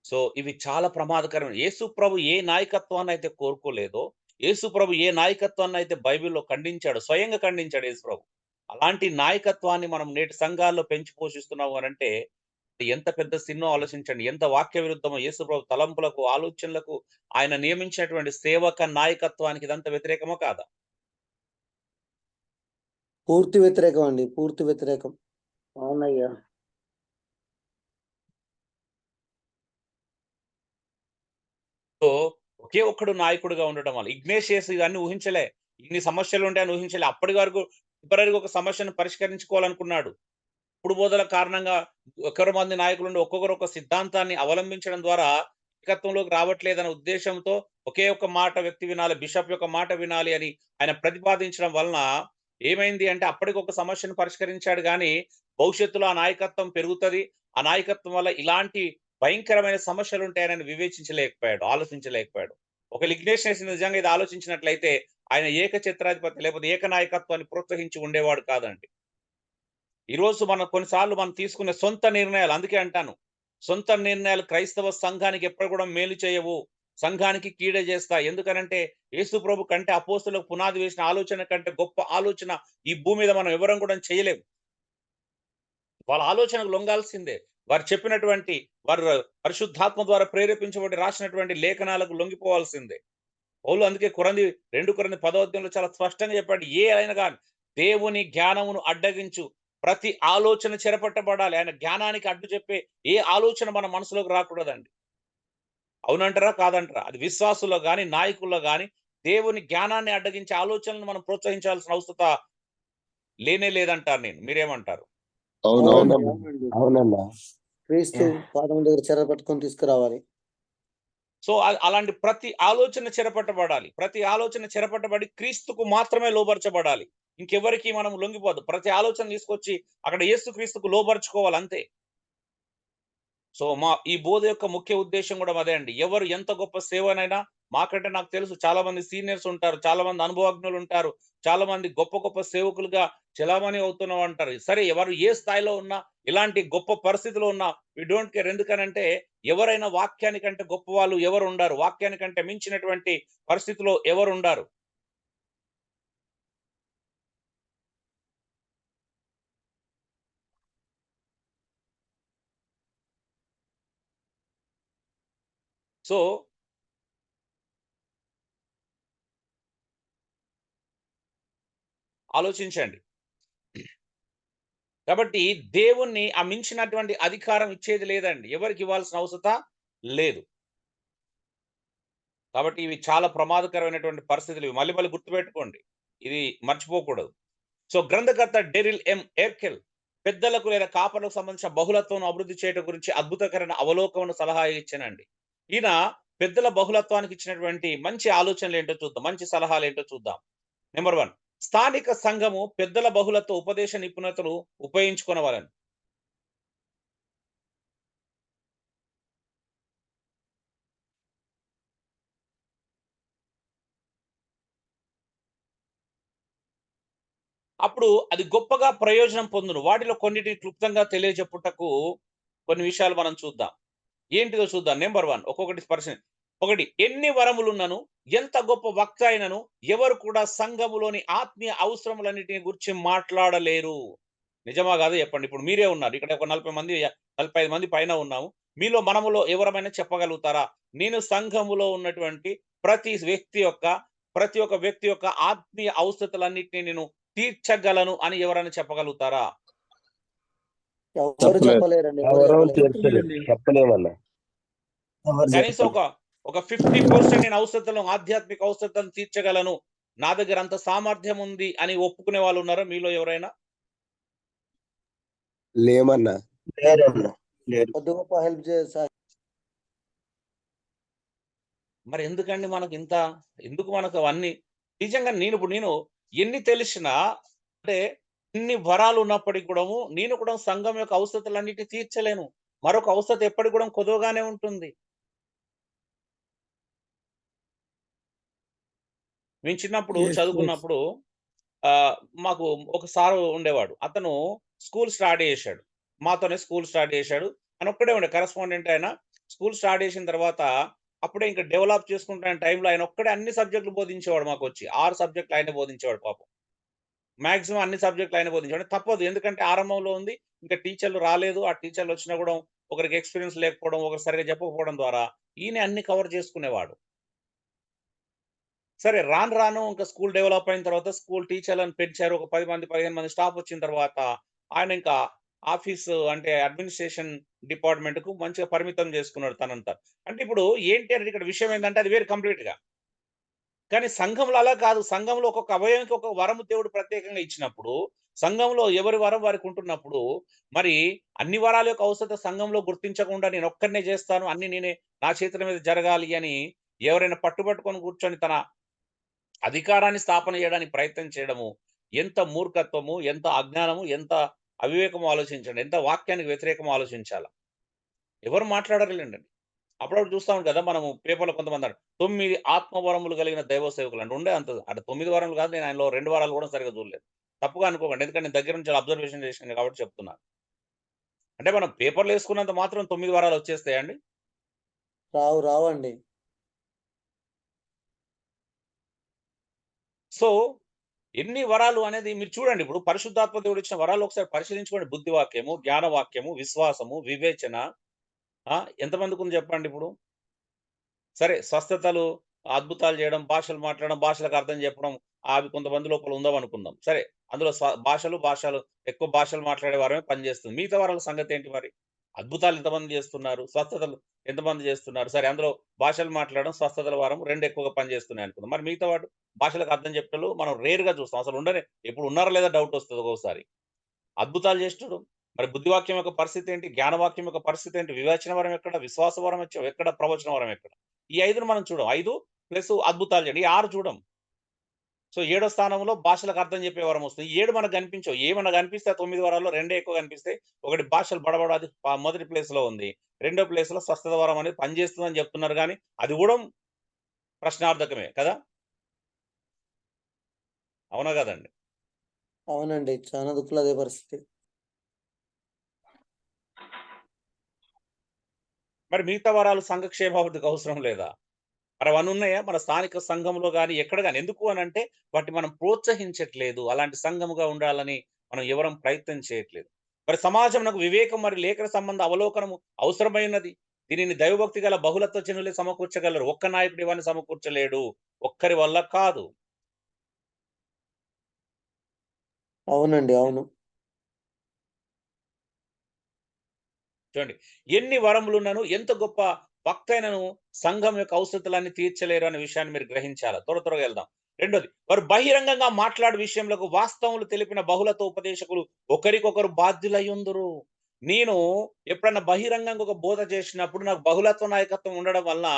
సో, ఇవి చాలా ప్రమాదకరమైన యేసు ప్రభు ఏ నాయకత్వాన్నయితే కోరుకోలేదో, యేసు ప్రభు ఏ నాయకత్వాన్నయితే బైబిల్‌లో ఖండించాడో, స్వయంగా ఖండించాడు యేసు ప్రభు. అలాంటి నాయకత్వాన్ని మనం నేటి సంఘాల్లో పెంచి పోషిస్తున్నాము అనంటే, ఎంత పెద్ద సిన్నో ఆలోచించండి. ఎంత వాక్య విరుద్ధమో యేసు ప్రభు తలంపులకు, ఆలోచనలకు ఆయన నియమించినటువంటి సేవక నాయకత్వానికి ఇదంతా వ్యతిరేకమో కాదా? పూర్తి వ్యతిరేకం అండి. పూర్తి వ్యతిరేకం. అవునయ్యా. సో, ఒకే ఒక్కడు నాయకుడిగా ఉండడం వల్ల ఇగ్నేషియస్ ఇవన్నీ ఊహించలే. ఇన్ని సమస్యలు ఉంటాయని ఊహించలే. అప్పటి వరకు టెంపరరీగా ఒక సమస్యను పరిష్కరించుకోవాలనుకున్నాడు. ఇప్పుడు బోధల కారణంగా ఒకరు మంది నాయకులుండి ఒక్కొక్కరు ఒక సిద్ధాంతాన్ని అవలంబించడం ద్వారా నాయకత్వంలోకి రావట్లేదనే ఉద్దేశంతో ఒకే ఒక్క మాట వ్యక్తి వినాలి, బిషప్ యొక్క మాట వినాలి అని ఆయన ప్రతిపాదించడం వలన ఏమైంది అంటే అప్పటికి ఒక సమస్యను పరిష్కరించాడు గానీ, భవిష్యత్తులో ఆ నాయకత్వం పెరుగుతది. ఆ నాయకత్వం వల్ల ఇలాంటి భయంకరమైన సమస్యలుంటాయని వివేచించలేకపోయాడు, ఆలోచించలేకపోయాడు. ఒకవేళ ఇగ్నేషియస్ నిజంగా ఇది ఆలోచించినట్లయితే ఆయన ఏకఛత్రాధిపతి లేకపోతే ఏకనాయకత్వాన్ని ప్రోత్సహించి ఉండేవాడు కాదండి. ఈరోజు మనం కొన్నిసార్లు మనం తీసుకునే సొంత నిర్ణయాలు, అందుకే అంటాను సొంత నిర్ణయాలు క్రైస్తవ సంఘానికి ఎప్పుడు కూడా మేలు చేయవు, సంఘానికి కీడే చేస్తాయి. ఎందుకనంటే యేసు ప్రభు కంటే అపోస్తులకు పునాది వేసిన ఆలోచన కంటే గొప్ప ఆలోచన ఈ భూమి మీద మనం ఎవరం కూడా చేయలేము. వాళ్ళ ఆలోచనకు లొంగాల్సిందే. వారు చెప్పినటువంటి, వారు పరిశుద్ధాత్మ ద్వారా ప్రేరేపించబడి రాసినటువంటి లేఖనాలకు లొంగిపోవాల్సిందే. పౌలు అందుకే 2 కొరింథీ 10వ అధ్యాయంలో చాలా స్పష్టంగా చెప్పాడు, ఏ అయినా కానీ దేవుని జ్ఞానమును అడ్డగించు ప్రతి ఆలోచన చెరపట్టబడాలి. ఆయన జ్ఞానానికి అడ్డు చెప్పే ఏ ఆలోచన మన మనసులోకి రాకూడదండి. అవునంటారా కాదంటారా? అది విశ్వాసుల్లో గాని, నాయకుల్లో గాని దేవుని జ్ఞానాన్ని అడ్డగించే ఆలోచనలను మనం ప్రోత్సహించాల్సిన అవసరత లేనే లేదంటారు నేను. మీరేమంటారు? అవునవునన్నా అవునండి. అవునన్నా క్రీస్తు పాదం దగ్గర చెర పట్టుకొని తీసుకురావాలి. సో అలాంటి ప్రతి ఆలోచన చెరపట్టబడాలి. ప్రతి ఆలోచన చెరపట్టబడి క్రీస్తుకు మాత్రమే లోబరచబడాలి. ఇంకెవరికి మనం లొంగిపోదు. ప్రతి ఆలోచన తీసుకొచ్చి అక్కడ యేసుక్రీస్తుకు లోబరుచుకోవాలి అంతే. సో ఈ బోధ యొక్క ముఖ్య ఉద్దేశం కూడా అదే అండి. ఎవరు ఎంత గొప్ప సేవనైనా, మాకంటే నాకు తెలుసు చాలా మంది సీనియర్స్ ఉంటారు, చాలా మంది అనుభవజ్ఞులు ఉంటారు, చాలా మంది గొప్ప గొప్ప సేవకులుగా చలామణి అవుతున్నాం అంటారు. సరే, ఎవరు ఏ స్థాయిలో ఉన్నా, ఇలాంటి గొప్ప పరిస్థితిలో ఉన్నా వి డోంట్ కేర్. ఎందుకనంటే ఎవరైనా వాక్యానికంటే గొప్ప వాళ్ళు ఎవరు ఉండారు, వాక్యానికంటే మించినటువంటి పరిస్థితిలో ఎవరు ఉండారు. సో ఆలోచించండి. కాబట్టి దేవుణ్ణి ఆ మించినటువంటి అధికారం ఇచ్చేది లేదండి. ఎవరికి ఇవ్వాల్సిన అవసరం లేదు. కాబట్టి ఇవి చాలా ప్రమాదకరమైనటువంటి పరిస్థితులు. ఇవి మళ్ళీ గుర్తుపెట్టుకోండి. ఇది మర్చిపోకూడదు. సో గ్రంథకర్త డెరిల్ ఎం ఎర్కెల్ పెద్దలకు లేదా కాపర్లకు సంబంధించిన బహుళత్వం అభివృద్ధి చేయడం గురించి అద్భుతకరమైన అవలోకన సలహా ఇచ్చానండి. ఈయన పెద్దల బహుళత్వానికి ఇచ్చినటువంటి మంచి ఆలోచనలు ఏంటో చూద్దాం, మంచి సలహాలు ఏంటో చూద్దాం. నెంబర్ 1, స్థానిక సంఘము పెద్దల బహుళత్వ ఉపదేశ నిపుణతలు ఉపయోగించుకోవాలని. అప్పుడు అది గొప్పగా ప్రయోజనం పొందును. వాటిలో కొన్నిటిని క్లుప్తంగా తెలియజెప్పుటకు కొన్ని విషయాలు మనం చూద్దాం. ఏంటిదో చూద్దాం. నెంబర్ 1, ఒక్కొక్కటి పరిశీలన. 1, ఎన్ని వరములున్నను, ఎంత గొప్ప వక్త అయినను ఎవరు కూడా సంఘములోని ఆత్మీయ అవసరములన్నిటిని గురించి మాట్లాడలేరు. నిజమా కాదు చెప్పండి. ఇప్పుడు మీరే ఉన్నారు ఇక్కడ, ఒక 45 మంది పైన ఉన్నాము. మీలో మనములో ఎవరమైనా చెప్పగలుగుతారా, నేను సంఘములో ఉన్నటువంటి ప్రతి ఒక్క వ్యక్తి యొక్క ఆత్మీయ అవసరతలన్నిటిని నేను తీర్చగలను అని ఎవరైనా చెప్పగలుగుతారా? ఎవరు చెప్పలేరండి. చెప్పలేమన్నా. కనీసం ఒక 50% నేను ఆధ్యాత్మిక అవసరతలను తీర్చగలను, నా దగ్గర అంత సామర్థ్యం ఉంది అని ఒప్పుకునే వాళ్ళు ఉన్నారా మీలో ఎవరైనా? లేమన్నా. కొద్ది గొప్ప హెల్ప్ చేస్తారు. మరి ఎందుకండి ఎందుకు మనకు అవన్నీ? నిజంగా నేను ఎన్ని తెలిసినా, అంటే ఎన్ని వరాలు ఉన్నప్పటికీ కూడా నేను కూడా సంఘం యొక్క అవసరతలన్నిటిని తీర్చలేను. మరొక అవసరత ఎప్పటికి కూడా కొదవగానే ఉంటుంది. మేము చిన్నప్పుడు చదువుకున్నప్పుడు మాకు ఒక సారు ఉండేవాడు. అతను స్కూల్ స్టార్ట్ చేశాడు, మాతోనే స్కూల్ స్టార్ట్ చేశాడు. ఆయన ఒక్కడే ఉండే కరెస్పాండెంట్. ఆయన స్కూల్ స్టార్ట్ చేసిన తర్వాత అప్పుడే ఇంకా డెవలప్ చేసుకుంటున్న టైంలో ఆయన ఒక్కడే అన్ని సబ్జెక్టులు బోధించేవాడు. మాకు వచ్చి 6 సబ్జెక్టులు ఆయన బోధించేవాడు. పాపం మాక్సిమం అన్ని సబ్జెక్టులు ఆయన బోధించేవాడు. తప్పదు, ఎందుకంటే ఆరంభంలో ఉంది, ఇంకా టీచర్లు రాలేదు. ఆ టీచర్లు వచ్చినా కూడా ఒకరికి ఎక్స్పీరియన్స్ లేకపోవడం, ఒకరు సరిగా చెప్పకపోవడం ద్వారా ఈయన అన్ని కవర్ చేసుకునేవాడు. సరే, రాను ఇంకా స్కూల్ డెవలప్ అయిన తర్వాత స్కూల్ టీచర్లను పెంచారు. ఒక 10 మంది 15 మంది స్టాఫ్ వచ్చిన తర్వాత ఆయన ఇంకా ఆఫీసు అంటే అడ్మినిస్ట్రేషన్ డిపార్ట్మెంట్ కు మంచిగా పరిమితం చేసుకున్నాడు తనంతా. అంటే ఇప్పుడు ఏంటి అంటే ఇక్కడ విషయం ఏంటంటే అది వేరు కంప్లీట్ గా. కానీ సంఘంలో అలా కాదు. సంఘంలో ఒక్కొక్క అవయవానికి ఒక వరము దేవుడు ప్రత్యేకంగా ఇచ్చినప్పుడు సంఘంలో ఎవరి వరం వారికి ఉంటున్నప్పుడు మరి అన్ని వరాల యొక్క అవసరత సంఘంలో గుర్తించకుండా నేను ఒక్కరినే చేస్తాను, అన్ని నేనే నా చేతుల మీద జరగాలి అని ఎవరైనా పట్టుబట్టుకొని కూర్చొని తన అధికారాన్ని స్థాపన చేయడానికి ప్రయత్నం చేయడము ఎంత మూర్ఖత్వము, ఎంత అజ్ఞానము, ఎంత అవివేకము ఆలోచించండి. ఎంత వాక్యానికి వ్యతిరేకము ఆలోచించాలా. ఎవరు మాట్లాడరులేండి. అప్పుడప్పుడు చూస్తాం కదా మనము పేపర్‌లో కొంతమంది 9 ఆత్మవరములు కలిగిన దైవ సేవకులు అంటే ఉండే అంత అంటే 9 వారములు కాదు. నేను ఆయనలో 2 వారాలు కూడా సరిగ్గా చూడలేదు. తప్పుగా అనుకోకండి. ఎందుకంటే నేను దగ్గర నుంచి అబ్జర్వేషన్ చేశాను కాబట్టి చెప్తున్నాను. అంటే మనం పేపర్‌లో వేసుకున్నంత మాత్రం 9 వారాలు వచ్చేస్తాయండి? రావండి. సో, ఎన్ని వరాలు అనేది మీరు చూడండి. ఇప్పుడు పరిశుద్ధాత్మ దేవుడు ఇచ్చిన వరాలు ఒకసారి పరిశీలించుకోండి. బుద్ధి వాక్యము, జ్ఞాన వాక్యము, విశ్వాసము, వివేచన ఎంతమందికి ఉంది చెప్పండి ఇప్పుడు? సరే స్వస్థతలు, అద్భుతాలు చేయడం, భాషలు మాట్లాడడం, భాషలకు అర్థం చెప్పడం అవి కొంతమంది లోపల ఉందామనుకుందాం. సరే అందులో భాషలు ఎక్కువ భాషలు మాట్లాడే వారమే పనిచేస్తుంది. మిగతా వారాల సంగతి ఏంటి మరి? అద్భుతాలు ఎంతమంది చేస్తున్నారు? స్వస్థతలు ఎంతమంది చేస్తున్నారు? సరే అందులో భాషలు మాట్లాడడం, స్వస్థతల వారం 2 ఎక్కువగా పనిచేస్తున్నాయి అనుకుందాం. మరి మిగతా వాడు భాషలకు అర్థం చెప్పేటోళ్ళు మనం రేర్‌గా చూస్తాం. అసలు ఉండనే ఎప్పుడు ఉన్నారా లేదా డౌట్ వస్తది ఒక్కోసారి. అద్భుతాలు చేసేటోడు మరి బుద్ధివాక్యం యొక్క పరిస్థితి ఏంటి? జ్ఞానవాక్యం యొక్క పరిస్థితి ఏంటి? వివేచన వరం ఎక్కడ? విశ్వాస వరం ఎక్కడ? ప్రవచన వరం ఎక్కడ? ఈ 5ను మనం చూడం. 5 ప్లస్ అద్భుతాలు చేయండి. ఈ 6 చూడం. సో, 7వ స్థానంలో భాషలకు అర్థం చెప్పే వరం వస్తుంది. ఈ 7 మనకు కనిపించవు. ఏమన్నా కనిపిస్తే ఆ 9 వరాల్లో 2 ఎక్కువ కనిపిస్తాయి. ఒకటి భాషలు బడబడ అది మొదటి ప్లేస్‌లో ఉంది. రెండో ప్లేస్‌లో స్వస్థత వరం అనేది పనిచేస్తుందని చెప్తున్నారు గానీ, అది కూడా ప్రశ్నార్థకమే కదా! అవునా కదండీ! అవునండి. చాలా దుఃఖులు అదే పరిస్థితి. మరి మిగతా వరాలు సంఘ క్షేమాభివృద్ధికి అవసరం లేదా? మరి అవన్నీ ఉన్నాయా? మన స్థానిక సంఘంలో గాని, ఎక్కడ గాని. ఎందుకు అనంటే వాటిని మనం ప్రోత్సహించట్లేదు. అలాంటి సంఘముగా ఉండాలని మనం ఎవరం ప్రయత్నం చేయట్లేదు. మరి సమాజమునకు వివేకం మరి లేఖన సంబంధ అవలోకనము అవసరమైనది. దీనిని దైవభక్తి గల బహుళత్వ జనులే సమకూర్చగలరు. ఒక్క నాయకుడు ఇవన్నీ సమకూర్చలేడు. ఒక్కరి వల్ల కాదు. అవునండి. అవును. చూడండి. ఎన్ని వరములున్నను, ఎంత గొప్ప వక్తైనను సంఘం యొక్క అవసరతలన్నీ తీర్చలేరు అనే విషయాన్ని మీరు గ్రహించాల. త్వరగా వెళ్దాం. రెండోది, వారు బహిరంగంగా మాట్లాడు విషయంలో వాస్తవములు తెలిపిన బహుళత ఉపదేశకులు ఒకరికొకరు బాధ్యులయ్యుందురు. నేను ఎప్పుడన్నా బహిరంగంగా ఒక బోధ చేసినప్పుడు నాకు బహుళత్వ నాయకత్వం ఉండడం వలన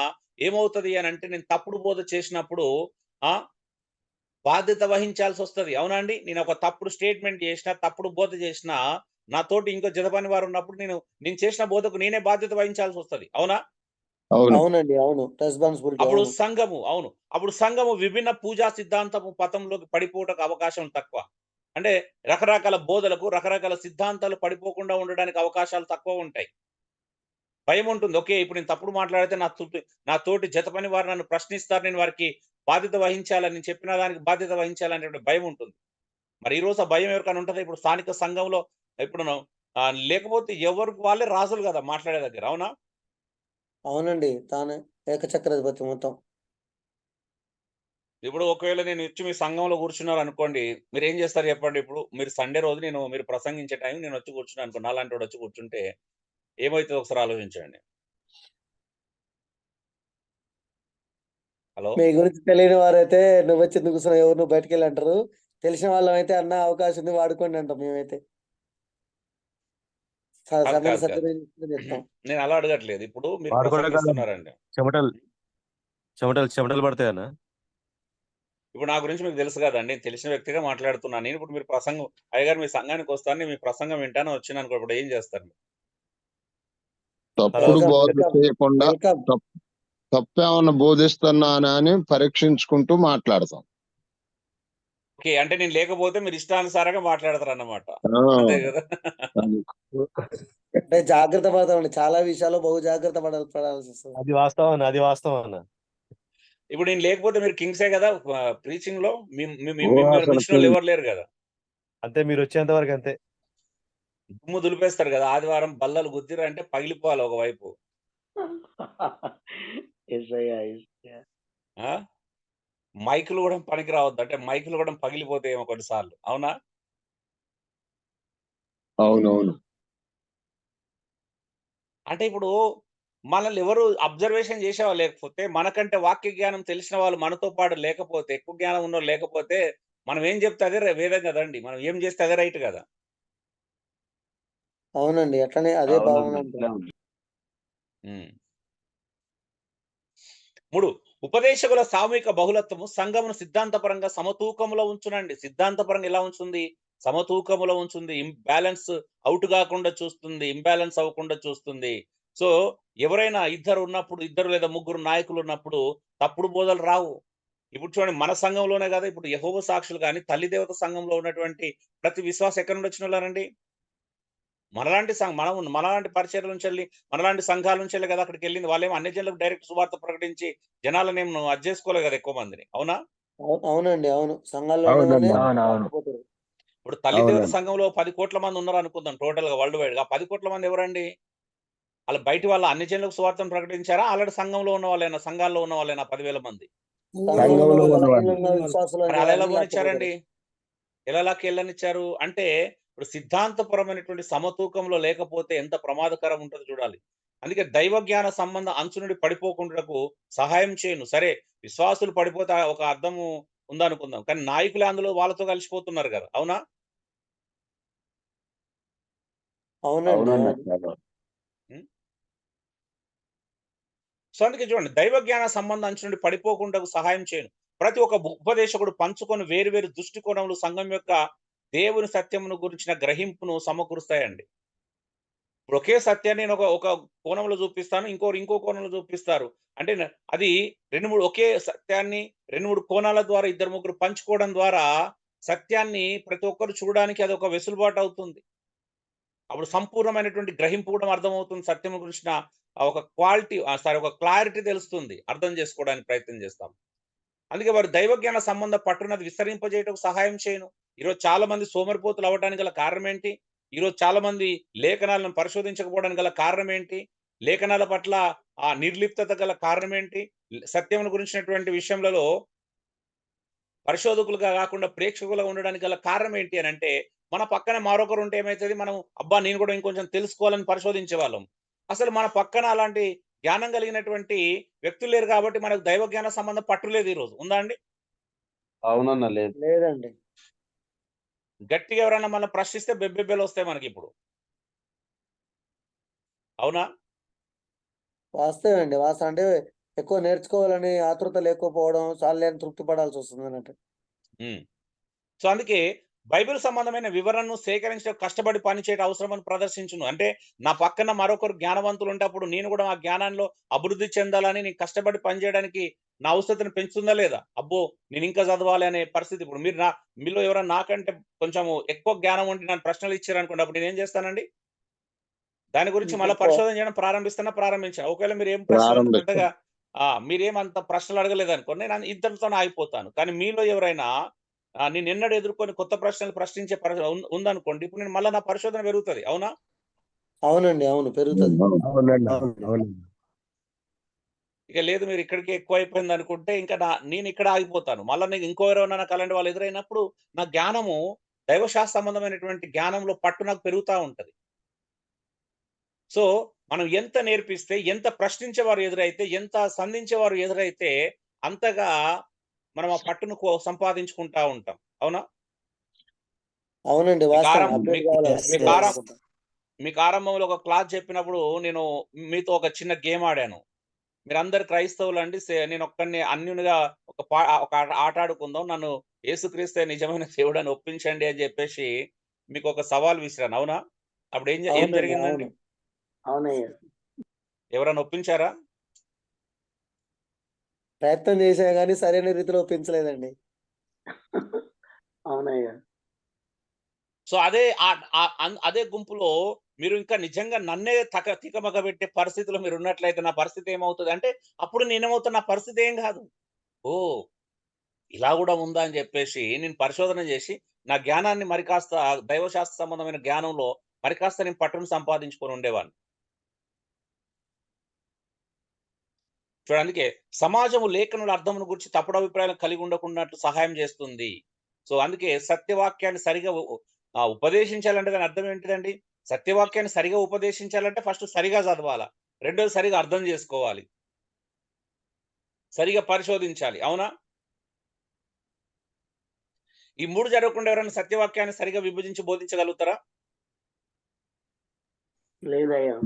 ఏమవుతది అనంటే నేను తప్పుడు బోధ చేసినప్పుడు ఆ! బాధ్యత వహించాల్సొస్తది. అవునా అండి? నేను ఒక తప్పుడు స్టేట్‌మెంట్ చేసినా, తప్పుడు బోధ చేసినా, నాతోటి ఇంకో జతపని వారున్నప్పుడు నేను చేసిన బోధకు నేనే బాధ్యత వహించాల్సొస్తది. అవునా? అవును. అవునండి. అవును. రెస్పాన్సిబిలిటీ. అవును. అప్పుడు సంఘము విభిన్న పూజా సిద్ధాంతపు పథంలోకి పడిపోవటకు అవకాశం తక్కువ. అంటే రకరకాల బోధలకు, రకరకాల సిద్ధాంతాలు పడిపోకుండా ఉండడానికి అవకాశాలు తక్కువ ఉంటాయి. భయముంటుంది. ఓకే. ఇప్పుడు నేను తప్పుడు మాట్లాడితే నా తోటి జత పని వారు నన్ను ప్రశ్నిస్తారు. నేను వారికి బాధ్యత వహించాలని, నేను చెప్పిన దానికి బాధ్యత వహించాలనేటువంటి భయముంటుంది. మరి ఈరోజు ఆ భయం ఎవరికైనా ఉంటదా? ఇప్పుడు స్థానిక సంఘంలో ఇప్పుడు లేకపోతే ఎవరికి వాళ్ళే రాజులు గదా! మాట్లాడే దగ్గర. అవునా? అవునండి. తానే ఏకచక్రాధిపతి మొత్తం. ఇప్పుడు ఒకవేళ నేను వచ్చి మీ సంఘంలో కూర్చున్నారనుకోండి. మీరేం చేస్తారు చెప్పండి ఇప్పుడు? మీరు సండే రోజు మీరు ప్రసంగించే టైం నేనొచ్చి కూర్చున్నాను అనుకో. నాలాంటోడొచ్చి కూర్చుంటే ఏమైతదో ఒకసారి ఆలోచించండి. హలో! మీ గురించి తెలియని వారైతే నువ్వొచ్చి ఎందుకు కూర్చున్నావు? ఎవరు నువ్వు బయటికెళ్ళి అంటారు. తెలిసిన వాళ్ళమైతే అన్న అవకాశం ఉంది వాడుకోండి అంటాం మేమైతే. కాదు. సంఘాన్ని కాదు. కాదు. సద్వినియోగం చెప్తాం. నేను అలా అడగట్లేదు. ఇప్పుడు మీరు వాడుకోవడం కాదు ప్రసంగిస్తున్నారండి. చెమటలు చెమటలు పడతాయన్నా. ఇప్పుడు నా గురించి మీకు తెలుసు కదండీ. నేను తెలిసిన వ్యక్తిగా మాట్లాడుతున్నాను. నేను ఇప్పుడు మీరు ప్రసంగం అయ్యగారు మీ సంఘానికొస్తాను. నేను మీ ప్రసంగం వింటాను వచ్చాననుకో ఇప్పుడు ఏం చేస్తారు మీరు? తప్పుడు వెల్కమ్. బోధ వెల్కమ్. చేయకుండా వెల్కమ్. తప్పేమన్నా బోధిస్తున్నానా అని పరీక్షించుకుంటూ మాట్లాడతాం. ఓకే. అంటే నేను లేకపోతే మీరు ఇష్టానుసారంగా మాట్లాడతారన్నమాట. ఆ, అంతే కదా! అది. అంటే జాగ్రత్త పడతామండి. చాలా విషయాల్లో బహు జాగ్రత్త పడాల్సొస్తది. అది వాస్తవం అన్న. ఇప్పుడు నేను లేకపోతే మీరు కింగ్సే కదా! ప్రీచింగ్‌లో ఓ మిమ్మల్ని అసలు మించినోళ్ళు ఎవరు లేరు కదా! అంతే మీరు వచ్చేంత వరకు అంతే. దుమ్ము దులిపేస్తారు కదా! ఆదివారం బల్లలు గుద్దిరంటే పగిలిపోవాలి ఒకవైపు. ఆ! మైకులు కూడా పనికి రావద్దు. అంటే మైకులు కూడా పగిలిపోతాయేమో కొన్నిసార్లు. అవునా? అవునవును. అంటే ఇప్పుడు మనల్ని ఎవరు అబ్జర్వేషన్ చేసేవాళ్ళు లేకపోతే, మనకంటే వాక్య జ్ఞానం తెలిసిన వాళ్ళు మనతో పాటు లేకపోతే, ఎక్కువ జ్ఞానం ఉన్నోళ్ళు లేకపోతే, మనం ఏం చెప్తే అదే వేదం కదండి. మనం ఏం చేస్తే అదే రైట్ కదా. అవునండి, అట్లనే అదే భావన ఉంటుంది. ఉమ్. 3 ఉపదేశకుల సామూహిక బహుళత్వము సంఘమును సిద్ధాంతపరంగా సమతూకములో ఉంచునండి. సిద్ధాంతపరంగా ఎలా ఉంచుంది? సమతూకములో ఉంచుంది. బ్యాలెన్స్ అవుట్ కాకుండా చూస్తుంది, ఇంబ్యాలెన్స్ అవ్వకుండా చూస్తుంది. సో ఎవరైనా ఇద్దరు ఉన్నప్పుడు, ఇద్దరు లేదా ముగ్గురు నాయకులు ఉన్నప్పుడు తప్పుడు బోధలు రావు. ఇప్పుడు చూడండి, మన సంఘంలోనే కదా, ఇప్పుడు యెహోవా సాక్షులు కానీ తల్లి దేవత సంఘంలో ఉన్నటువంటి ప్రతి విశ్వాసం ఎక్కడి నుండి వచ్చిన వాళ్ళండి? మనలాంటి పరిచర్యల నుంచి వెళ్ళి, మనలాంటి సంఘాల నుంచి వెళ్ళి కదా అక్కడికి వెళ్ళింది. వాళ్ళేమో అన్ని జనులకు డైరెక్ట్ సువార్త ప్రకటించి జనాలను ఏం అది చేసుకోలేదు కదా ఎక్కువ మందిని. అవునా? అవునండి, అవును. సంఘాల్లోనే అవునండి. మోసపోతారు. ఇప్పుడు తల్లి దేవత అవునండి. సంఘంలో 10 కోట్ల మంది ఉన్నారు అనుకుందాం టోటల్ గా వరల్డ్ వైడ్ గా. 10 కోట్ల మంది ఎవరండి? వాళ్ళ బయటి వాళ్ళ అన్ని జనులకు సువార్తను ప్రకటించారా? ఆల్రెడీ సంఘంలో ఉన్న వాళ్ళైనా, సంఘాల్లో ఉన్న వాళ్ళైనా 10,000 మంది? సంఘంలో ఉన్న ఉన్నవాళ్ళు. బలహీనంగా ఉన్న విశ్వాసులు మరి అని అలా ఎలా అన్ని లాక్కపోతారు. పోనిచ్చారండి? ఎలా లాక్కెళ్ళనిచ్చారు? అంటే ఇప్పుడు సిద్ధాంతపరమైనటువంటి సమతూకంలో లేకపోతే ఎంత ప్రమాదకరం ఉంటుందో చూడాలి. అందుకే దైవ జ్ఞాన సంబంధ అంచు నుండి పడిపోకుండాకు సహాయం చేయను. సరే, విశ్వాసులు పడిపోతే ఒక అర్థము ఉందనుకుందాం. కానీ నాయకులే అందులో వాళ్ళతో కలిసిపోతున్నారు కదా. అవునా? అవునండి, అవును. హ్మ్. సో అందుకే చూడండి, దైవ జ్ఞాన సంబంధ అంచు నుండి పడిపోకుండా సహాయం చేయను. ప్రతి ఒక్క ఉపదేశకుడు పంచుకొని వేరు వేరు దృష్టికోణములు సంఘం యొక్క దేవుని సత్యమును గురించిన గ్రహింపును సమకూరుస్తాయండి. ఇప్పుడు ఒకే సత్యాన్ని నేను ఒక కోణంలో చూపిస్తాను, ఇంకోరు ఇంకో కోణంలో చూపిస్తారు. అంటే అది 2, 3 ఒకే సత్యాన్ని 2, 3 కోణాల ద్వారా ఇద్దరు ముగ్గురు పంచుకోవడం ద్వారా సత్యాన్ని ప్రతి ఒక్కరు చూడడానికి అది ఒక వెసులుబాటు అవుతుంది. అప్పుడు సంపూర్ణమైనటువంటి గ్రహింపు కూడా అర్థమవుతుంది. సత్యం గురించిన ఒక క్వాలిటీ ఒక క్లారిటీ తెలుస్తుంది. అర్థం చేసుకోవడానికి ప్రయత్నం చేస్తాం. అందుకే వారు దైవజ్ఞాన సంబంధ పట్టునది విస్తరింపజేయటకు సహాయం చేయను. ఈరోజు చాలా మంది సోమరిపోతులు అవ్వడానికి గల కారణం ఏంటి? ఈరోజు చాలా మంది లేఖనాలను పరిశోధించకపోవడానికి గల కారణం ఏంటి? లేఖనాల పట్ల ఆ నిర్లిప్తత గల కారణం ఏంటి? సత్యమును గురించినటువంటి విషయములలో పరిశోధకులుగా కాకుండా ప్రేక్షకులుగా ఉండడానికి గల కారణం ఏంటి అని అంటే, మన పక్కన మరొకరు ఉంటే ఏమైతది, మనం అబ్బా నేను కూడా ఇంకొంచెం తెలుసుకోవాలని పరిశోధించే వాళ్ళం. అసలు మన పక్కన అలాంటి జ్ఞానం కలిగినటువంటి వ్యక్తులు లేరు కాబట్టి మనకు దైవ జ్ఞాన సంబంధం పట్టు లేదు ఈరోజు. ఉందా అండి? అవునన్నా లేదు. లేదండి. గట్టిగా ఎవరైనా మనం ప్రశ్నిస్తే బెబ్బెబ్బెలు వస్తాయి మనకిప్పుడు. అవునా? వాస్తవమే అండి. వాస్తవం అంటే ఎక్కువ నేర్చుకోవాలని ఆతృత లేకపోవడం, చాలులే అని తృప్తి పడాల్సి వస్తుంది అన్నట్టు. హ్మ్. సో అందుకే బైబిల్ సంబంధమైన వివరణను సేకరించడం కష్టపడి పనిచేయడం అవసరమని ప్రదర్శించును. అంటే నా పక్కన మరొకరు జ్ఞానవంతులు ఉంటే అప్పుడు నేను కూడా ఆ జ్ఞానంలో అభివృద్ధి చెందాలని నేను కష్టపడి పనిచేయడానికి నా అవసరతను పెంచుతుందా లేదా? అబ్బో! నేను ఇంకా చదవాలి అనే పరిస్థితి. ఇప్పుడు మీలో ఎవరైనా నాకంటే కొంచెం ఎక్కువ జ్ఞానం ఉండి నన్ను ప్రశ్నలు ఇచ్చారనుకోండి, అప్పుడు నేనేం చేస్తానండి? దాని గురించి మళ్ళా ఇంకెక్కువ పరిశోధన చేయడం ప్రారంభించా. ఒకవేళ మీరేం ప్రశ్నలు అంత పెద్దగా మీరేమంత ప్రశ్నలు అడగలేదనుకోండి, నేను ఇంతటితోనే ఆగిపోతాను. కానీ మీలో ఎవరైనా నేనెన్నడూ ఎదుర్కొని కొత్త ప్రశ్నలు ప్రశ్నించే ఉందనుకోండి, ఇప్పుడు నేను మళ్ళా నా పరిశోధన పెరుగుతది. అవునా? అవునండి, అవును. పెరుగుతది. అవునండి. అవునండి. అవునండి. ఇక లేదు మీరు ఇక్కడికే ఎక్కువైపోయిందనుకుంటే ఇంకా నేను ఇక్కడ ఆగిపోతాను. మళ్ళా నేను ఇంకో ఎవరైనా నాకు అలాంటి వాళ్ళు ఎదురైనప్పుడు నా జ్ఞానము దైవశాస్త్ర సంబంధమైనటువంటి జ్ఞానంలో పట్టు నాకు పెరుగుతా ఉంటది. సో, మనం ఎంత నేర్పిస్తే, ఎంత ప్రశ్నించేవారు ఎదురైతే, ఎంత సంధించేవారు ఎదురైతే, అంతగా మనం ఆ పట్టును సంపాదించుకుంటా ఉంటాం. అవునా? అవునండి, మీకు వాస్తవం. ఆరం అప్డేట్ మీకు మీకు ఆరం కావాలనుకుంటాం. మీకు ఆరంభంలో ఒక క్లాస్ చెప్పినప్పుడు నేను మీతో ఒక చిన్న గేమ్ ఆడాను. మీరందరూ క్రైస్తవులండి. నేనొక్కడిని అన్యునిగా ఒక ఆట ఆడుకుందాం. నన్ను యేసుక్రీస్తే నిజమైన దేవుడని ఒప్పించండి అని జెప్పేసి మీకొక సవాల్ విసిరాను. అవునా? అప్పుడు ఏం అవునండి, జరిగిందండి? అవును. అవునయ్యా. ఎవరైనా ఒప్పించారా? ప్రయత్నం చేశా గానీ సరైన రీతిలో ఒప్పించలేదండి. అవునయ్యా. సో, అదే గుంపులో మీరు ఇంకా నిజంగా నన్నే తికమక పెట్టే పరిస్థితిలో మీరున్నట్లయితే నా పరిస్థితి ఏమవుతది అంటే, అప్పుడు నేనేమవుతాను, నా పరిస్థితి ఏం గాదు. ఓహ్! ఇలా గూడా ఉందా అని జెప్పేసి నేను పరిశోధన జేసి, నా జ్ఞానాన్ని మరి కాస్త దైవశాస్త్ర సంబంధమైన జ్ఞానంలో మరి కాస్త నేను పట్టును సంపాదించుకొని ఉండేవాడిని. అందుకే సమాజము లేఖనుల అర్థమును గురించి తప్పుడు అభిప్రాయాలు కలిగి ఉండకున్నట్లు సహాయం జేస్తుంది. సో, అందుకే సత్యవాక్యాన్ని సరిగా ఉపదేశించాలంటే దాని అర్థం ఏంటిదండి? సత్యవాక్యాన్ని సరిగా ఉపదేశించాలంటే ఫస్ట్ సరిగా చదవాలా. రెండోది సరిగా అర్థం జేసుకోవాలి. సరిగా పరిశోధించాలి. అవునా? ఈ 3 జరగకుండా ఎవరైనా సత్యవాక్యాన్ని సరిగా విభజించి బోధించగలుగుతారా? లేదయ్యా.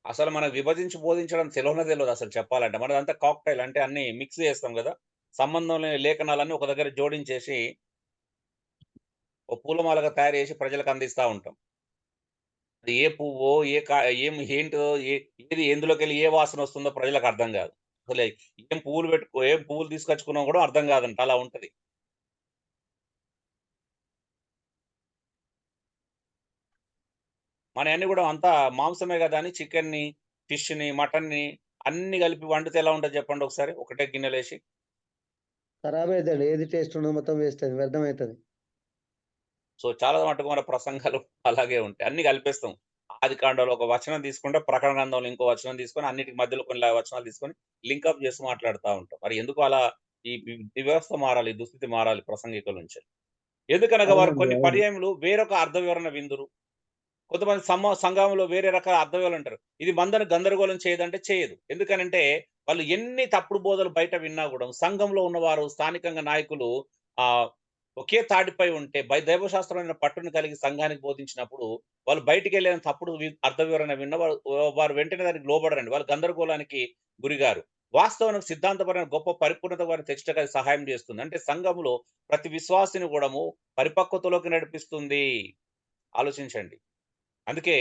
అసలు మనకు విభజించి బోధించడం తెలవదు అసలు చెప్పాలంటే. మనదంతా కాక్టైల్ అంటే అన్ని మిక్స్ చేస్తాం గదా! సంబంధం లేని లేఖనాలన్నీ ఒక దగ్గర జోడించేసి ఓ పూలమాలగా తయారు చేసి ప్రజలకు అందిస్తా ఉంటాం. అది ఏ పువ్వో, ఏంటో, ఏది ఎందులోకెళ్ళి ఏ వాసన వస్తుందో ప్రజలకు అర్థం గాదు. అసలు ఏం పువ్వులు తీసుకొచ్చుకున్నామో కూడా అర్థం కాదంట. అలా ఉంటది. మనయన్నీ గూడా అంతా మాంసమే గదా అని చికెన్‌ని, ఫిష్‌ని, మటన్‌ని అన్నీ కలిపి వండితే ఎలా ఉంటది చెప్పండి ఒకసారి? ఒకటే గిన్నెలేసి. ఖరాబ్ అయితది. ఏది టేస్ట్ ఉండదు, మొత్తం వేస్ట్ అది, వ్యర్థమైతది. సో, చాలా మటుకు మన ప్రసంగాలు అలాగే ఉంటాయి. అన్నీ కలిపేస్తాం. ఆదికాండంలో ఒక వచనం తీసుకుంటే, ప్రకటన గ్రంథంలో ఇంకో వచనం తీసుకొని, అన్నిటికి మధ్యలో కొన్ని వచనాలు తీసుకొని లింకప్ చేసి మాట్లాడుతా ఉంటాం. మరి ఎందుకు అలా ఈ వ్యవస్థ మారాలి, ఈ దుస్థితి మారాలి ప్రసంగికుల నుంచి? ఎందుకనగా వారు అవునండి. కొన్ని అవును. పర్యాయములు వేరొక అర్థ వివరణ విందురు. కొంతమంది సంఘంలో వేరే రకాల అర్థ వివరాలు అంటారు. ఇది మందను గందరగోళం చేయదంటే చేయదు. ఎందుకనంటే వాళ్ళు ఎన్ని తప్పుడు బోధలు బయట విన్నా గూడా సంఘంలో ఉన్నవారు స్థానికంగా నాయకులు ఆహ్, ఒకే తాటిపై ఉంటే దైవశాస్త్రమైన పట్టును కలిగి సంఘానికి బోధించినప్పుడు వాళ్ళు బయటికెళ్ళిన తప్పుడు అర్థ వివరణ విన్న వారు వెంటనే దానికి లోబడరండి. వాళ్ళు గందరగోళానికి గురిగారు. వాస్తవానికి సిద్ధాంతపరమైన గొప్ప పరిపూర్ణత వారిని తెచ్చుటకు అది సహాయం చేస్తుంది. అంటే సంఘంలో ప్రతి విశ్వాసిని గూడము పరిపక్వతలోకి నడిపిస్తుంది. ఆలోచించండి. అందుకే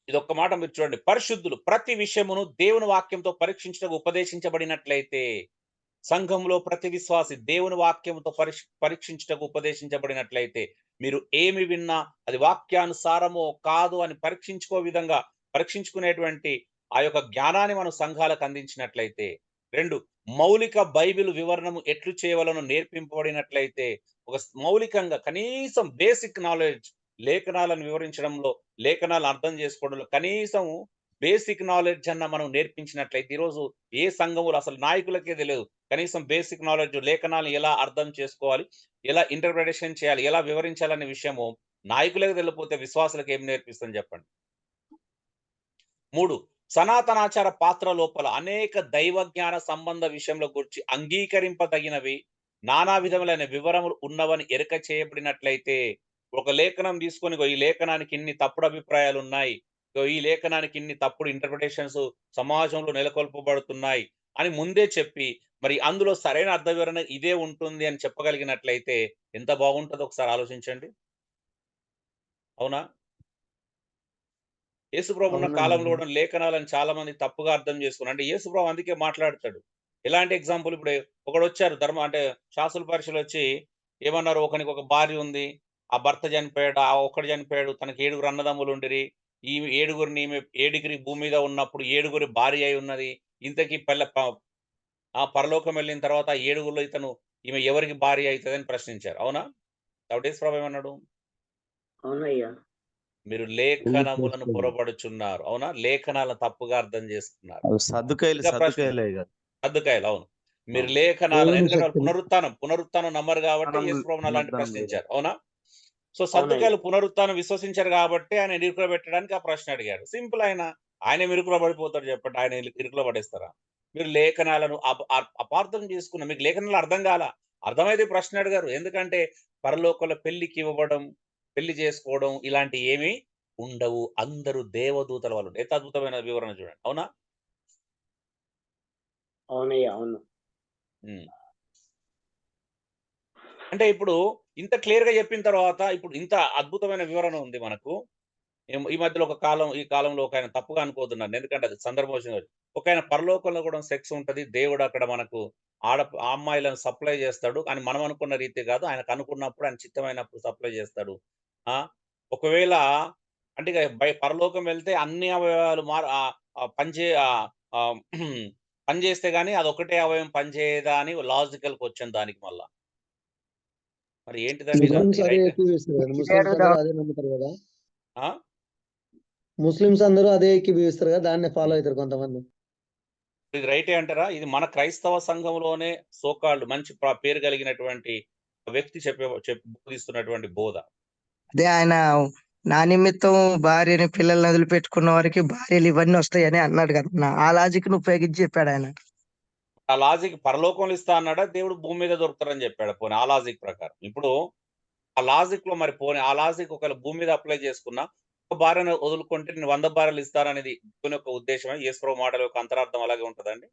ఇదొక్క మాట మీరు చూడండి. పరిశుద్ధులు ప్రతి విషయమును దేవుని వాక్యంతో పరీక్షించుటకు ఉపదేశించబడినట్లయితే, సంఘంలో ప్రతి విశ్వాసి దేవుని వాక్యంతో పరీక్షించుటకు ఉపదేశించబడినట్లయితే, మీరు ఏమి విన్నా అది వాక్యానుసారమో కాదో అని పరీక్షించుకునేటువంటి ఆ యొక్క జ్ఞానాన్ని మనం సంఘాలకు అందించినట్లయితే. 2 మౌలిక బైబిల్ వివరణము ఎట్లు చేయవలనో నేర్పింపబడినట్లయితే, మౌలికంగా కనీసం బేసిక్ నాలెడ్జ్ లేఖనాలను వివరించడంలో, లేఖనాలను అర్థం చేసుకోవడంలో కనీసం బేసిక్ నాలెడ్జ్ అన్న మనం నేర్పించినట్లయితే, ఈరోజు ఏ సంఘములు అసలు నాయకులకే తెలియదు. కనీసం బేసిక్ నాలెడ్జ్ లేఖనాలను ఎలా అర్థం చేసుకోవాలి, ఎలా ఇంటర్ప్రిటేషన్ చేయాలి, ఎలా వివరించాలనే విషయము నాయకులకే తెలియకపోతే విశ్వాసులకు ఏం నేర్పిస్తుంది చెప్పండి? 3 సనాతనాచార పాత్ర లోపల అనేక దైవ జ్ఞాన సంబంధ విషయంలో గురించి అంగీకరింపదగినవి నానా విధములైన వివరములు ఉన్నవని ఎరుక చేయబడినట్లయితే, ఒక లేఖనం తీసుకొని ఈ లేఖనానికి ఇన్ని తప్పుడు అభిప్రాయాలు ఉన్నాయి, ఈ లేఖనానికి ఇన్ని తప్పుడు ఇంటర్ప్రిటేషన్స్ సమాజంలో నెలకొల్పబడుతున్నాయి అని ముందే చెప్పి, మరి అందులో సరైన అర్థ వివరణ ఇదే ఉంటుంది అని చెప్పగలిగినట్లయితే ఎంత బాగుంటుందో ఒకసారి ఆలోచించండి. అవునా? యేసుప్రభు ఉన్న అవునండి. కాలంలో కూడా లేఖనాలను చాలా మంది తప్పుగా అర్థం చేసుకున్నారు. అంటే యేసుప్రభు అందుకే మాట్లాడతాడు. ఎలాంటి ఎగ్జాంపుల్ ఇప్పుడు ఒకడొచ్చారు అంటే శాస్త్రుల పరీక్షలు వచ్చి ఏమన్నారు, ఒకనికి ఒక భార్య ఉంది. ఆ భర్త చనిపోయాడు. ఆ ఒక్కడు చనిపోయాడు. తనకి 7 అన్నదమ్ములు ఉండిరి. ఈ 7 ఈమె ఏడుగురి భూమి మీద ఉన్నప్పుడు 7 భార్య అయి ఉన్నది. ఇంతకీ పరలోకం వెళ్ళిన తర్వాత ఆ 7 ఈమె ఎవరికి భార్య అయితదని ప్రశ్నించారు. అవునా? కాబట్టి యేసుప్రభు ఏమన్నాడు? అవునయ్యా. మీరు లేఖనములను పొరబడుచున్నారు. అవునా? లేఖనాలను తప్పుగా అర్థం చేసుకున్నారు. అవి సద్దుకాయలు ఇంకా ప్రశ్న సద్దుకాయలే కదా. సద్దుకాయలు. అవును. మీరు అవును. లేఖనాలను దేవుని ఎందుకంటే వాళ్ళు శక్తులు. పునరుత్థానం నమ్మరు కాబట్టి మనం యేసుప్రభుని అలాంటి పునరుద్ధరణ లేదు. ప్రశ్నించారు. అవునా? సో, అవునయ్యా. సద్దుకాయలు పునరుత్థానం విశ్వసించారు కాబట్టి ఆయన ఇరుకులో పెట్టడానికి ఆ ప్రశ్న అడిగాడు. సింపుల్ ఆయన ఇరుకులో పడిపోతాడు చెప్పండి. ఆయన ఇరుకులో పడేస్తారా? మీరు లేఖనాలను అపార్థం చేసుకున్న మీకు లేఖనాలు అర్థం కాలా. అర్థమైతే ప్రశ్న అడిగారు. ఎందుకంటే పరలోకంలో పెళ్లికి ఇవ్వబడం, పెళ్లి చేసుకోవడం ఇలాంటి ఏమీ ఉండవు. అందరూ దేవదూతల వాళ్ళు. ఎంత అద్భుతమైన వివరణ చూడండి. అవునా? అవునయ్యా. అవును. హ్మ్. అంటే ఇప్పుడు ఇంత క్లియర్‌గా చెప్పిన తర్వాత ఇప్పుడు ఇంత అద్భుతమైన వివరణ ఉంది మనకు. ఈ మధ్యలో ఈ కాలంలో ఒకాయన తప్పుగా అనుకోవద్దు నన్ను. ఎందుకంటే అది సందర్భోచితం. ఒకాయన పరలోకంలో కూడా సెక్స్ ఉంటది. దేవుడు అక్కడ మనకు ఆ అమ్మాయిలను సప్లై చేస్తాడు. కానీ మనం అనుకున్న రీతి కాదు. ఆయనకు అనుకున్నప్పుడు, ఆయన చిత్తమైనప్పుడు సప్లై చేస్తాడు. ఆ! ఒకవేళ అంటే ఇక పరలోకం వెళ్తే అన్ని అవయవాలు పనిచేస్తే గాని అదొక్కటే అవయవం పనిచేయదా అని లాజికల్ క్వెషన్ దానికి మళ్ళా. మరి ఏంటిదండి ముస్లిమ్స్ ఇది అదే రైట్? ఏకీభవిస్తారు కదా. ముస్లిమ్స్ అందరూ అదే నమ్ముతారు కదా. ఆ? ముస్లిమ్స్ అందరూ అదే ఏకీభవిస్తారు కదా. దాన్నే ఫాలో అవుతారు కొంతమంది. ఇది రైటే అంటారా? ఇది మన క్రైస్తవ సంఘంలోనే మంచి పేరు కలిగినటువంటి వ్యక్తి బోధిస్తున్నటువంటి బోధ. అదే ఆయన నా నిమిత్తం భార్యని పిల్లల్ని వదిలిపెట్టుకున్న వారికి భార్యలు ఇవన్నీ వస్తాయని అన్నాడు కదా. ఆ లాజిక్ ను ఉపయోగించి చెప్పాడు ఆయన. ఆ లాజిక్ పరలోకంలో ఇస్తా అన్నాడా? దేవుడు భూమి మీద దొరుకుతారని చెప్పాడా? పోనీ ఆ లాజిక్ ప్రకారం. ఇప్పుడు ఆ లాజిక్‌లో మరి పోనీ ఆ లాజిక్ ఒకవేళ భూమి మీద అప్లై చేసుకున్నా, ఒక భార్యను వదులుకుంటే నేను 100 భార్యలు ఇస్తాననేది దేవుని యొక్క ఉద్దేశమా? యేసుప్రభు మాటల యొక్క అంతరార్థం అలాగే ఉంటదండి?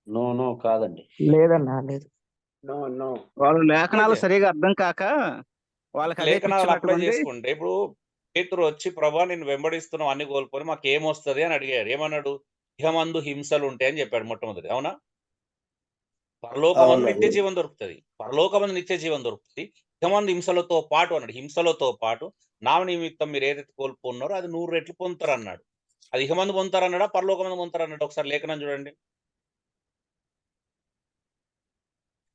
నో నో కాదండి. లేదన్నా లేదు. వాళ్ళు లేఖనాలు అప్లై సరిగా అర్థం కాక వాళ్ళకి అదే లేఖనాలు అప్లై పిచ్చినట్టుకుండి చేసుకుంటే ఇప్పుడు పేతురు వచ్చి ప్రభా నిన్ను వెంబడిస్తున్నాం అన్ని కోల్పోని మాకేమొస్తది అని అడిగాడు. ఏమన్నాడు? ఇహమందు హింసలు ఉంటాయని చెప్పాడు మొట్టమొదటి. అవునా? పరలోకమందు నిత్య అవునండి. జీవం దొరుకుతది. పరలోకమందు నిత్య జీవం దొరుకుతది. ఇహమందు హింసలతో పాటు అన్నాడు. హింసలతో పాటు నా నిమిత్తం మీరు ఏదైతే కోల్పోన్నారో అది 100 రెట్లు పొందుతారన్నాడు. అది ఇహమందు పొందుతారన్నాడా? పరలోకమందు పొందుతారన్నాడా? ఒకసారి లేఖనం చూడండి.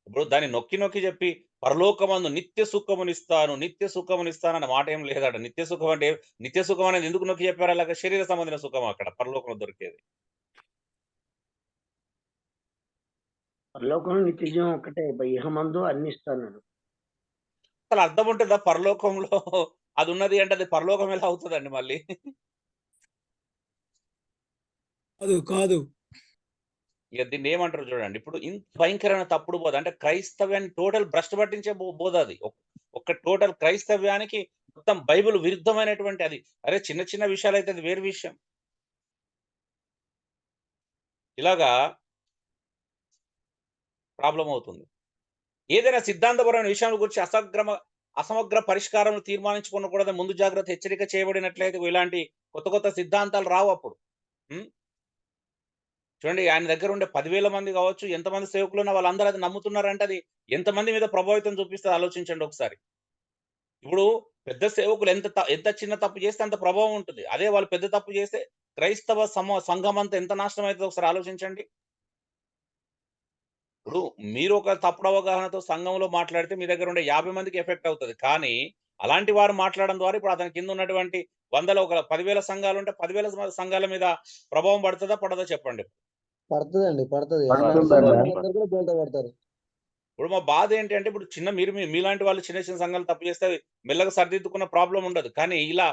ఇప్పుడు దాన్ని నొక్కి నొక్కి చెప్పి పరలోకమందు నిత్య సుఖమునిస్తాను, నిత్య సుఖమునిస్తాను అన్న మాట ఏం లేదాడ. నిత్య సుఖం అంటే నిత్య సుఖం అనేది ఎందుకు నొక్కి చెప్పారు అలాగా? శరీర సంబంధించిన సుఖం అక్కడ పరలోకంలో దొరికేది. పరలోకంలో నిత్య జీవం ఒక్కటే ఇహమందు అన్ని ఇస్తాడు. అసలు అర్థం ఉంటుందా పరలోకంలో అది ఉన్నది అంటే అది పరలోకం ఎలా అవుతుందండి మళ్ళీ? కాదు ఇక దీన్ని ఏమంటారు చూడండి. ఇప్పుడు ఇంత భయంకరమైన తప్పుడు బోధ అంటే క్రైస్తవ్యాన్ని టోటల్ భ్రష్టు పట్టించే బోధ అది. ఒక టోటల్ క్రైస్తవ్యానికి మొత్తం బైబిల్ విరుద్ధమైనటువంటి అది. అరే చిన్న చిన్న విషయాలైతే అది వేరు విషయం. ఇలాగా ప్రాబ్లం అవుతుంది. ఏదైనా సిద్ధాంతపరమైన విషయాల గురించి అసమగ్ర పరిష్కారం తీర్మానించుకోకూడదని ముందు జాగ్రత్త హెచ్చరిక చేయబడినట్లయితే ఇలాంటి కొత్త కొత్త సిద్ధాంతాలు రావు అప్పుడు. చూడండి ఆయన దగ్గర ఉండే 10,000 మంది కావచ్చు, ఎంతమంది సేవకులున్నా వాళ్ళందరూ అది నమ్ముతున్నారంటే అది ఎంతమంది మీద ప్రభావితం చూపిస్తుంది ఆలోచించండి ఒకసారి. ఇప్పుడు పెద్ద సేవకులు ఎంత చిన్న తప్పు చేస్తే అంత ప్రభావం ఉంటుంది. అదే వాళ్ళు పెద్ద తప్పు చేస్తే క్రైస్తవ సంఘం అంతా ఎంత నాశనం అవుతుందో ఒకసారి ఆలోచించండి. ఇప్పుడు మీరు ఒక తప్పుడు అవగాహనతో సంఘంలో మాట్లాడితే మీ దగ్గర ఉండే 50 మందికి ఎఫెక్ట్ అవుతుంది. కానీ అలాంటి వారు మాట్లాడడం ద్వారా ఇప్పుడు అతని కింద ఉన్నటువంటి ఒక 10,000 సంఘాలు ఉంటే 10,000 సంఘాల మీద ప్రభావం పడుతుందా పడదా చెప్పండి? పడుతుందండి, పడుతుంది. పడతారు. ఇప్పుడు మా బాధ ఏంటి అంటే ఇప్పుడు మీలాంటి వాళ్ళు చిన్న చిన్న సంఘాలు తప్పు చేస్తే మెల్లగా సరిదిద్దుకున్న ప్రాబ్లం ఉండదు. కానీ ఇలా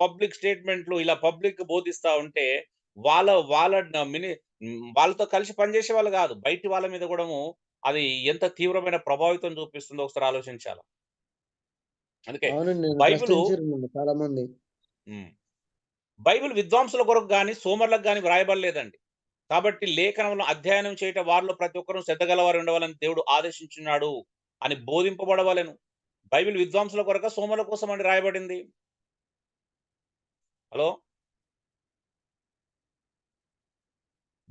పబ్లిక్ స్టేట్మెంట్లు ఇలా పబ్లిక్ బోధిస్తా ఉంటే వాళ్ళతో కలిసి పనిచేసే వాళ్ళు కాదు, బయటి వాళ్ళ మీద కూడా అది ఎంత తీవ్రమైన ప్రభావితం చూపిస్తుందో ఒకసారి ఆలోచించాలి. అందుకే చాలా మంది బైబిల్ విద్వాంసుల కొరకు గాని సోమరులకు గాని వ్రాయబడలేదండి. కాబట్టి లేఖనంలో అధ్యయనం చేయటం వారిలో ప్రతి ఒక్కరూ శ్రద్ధ గలవారు ఉండవాలని దేవుడు ఆదేశించున్నాడు అని బోధింపబడవలెను. బైబిల్ విద్వాంసుల కొరక సోమరుల కోసం అని రాయబడింది. హలో,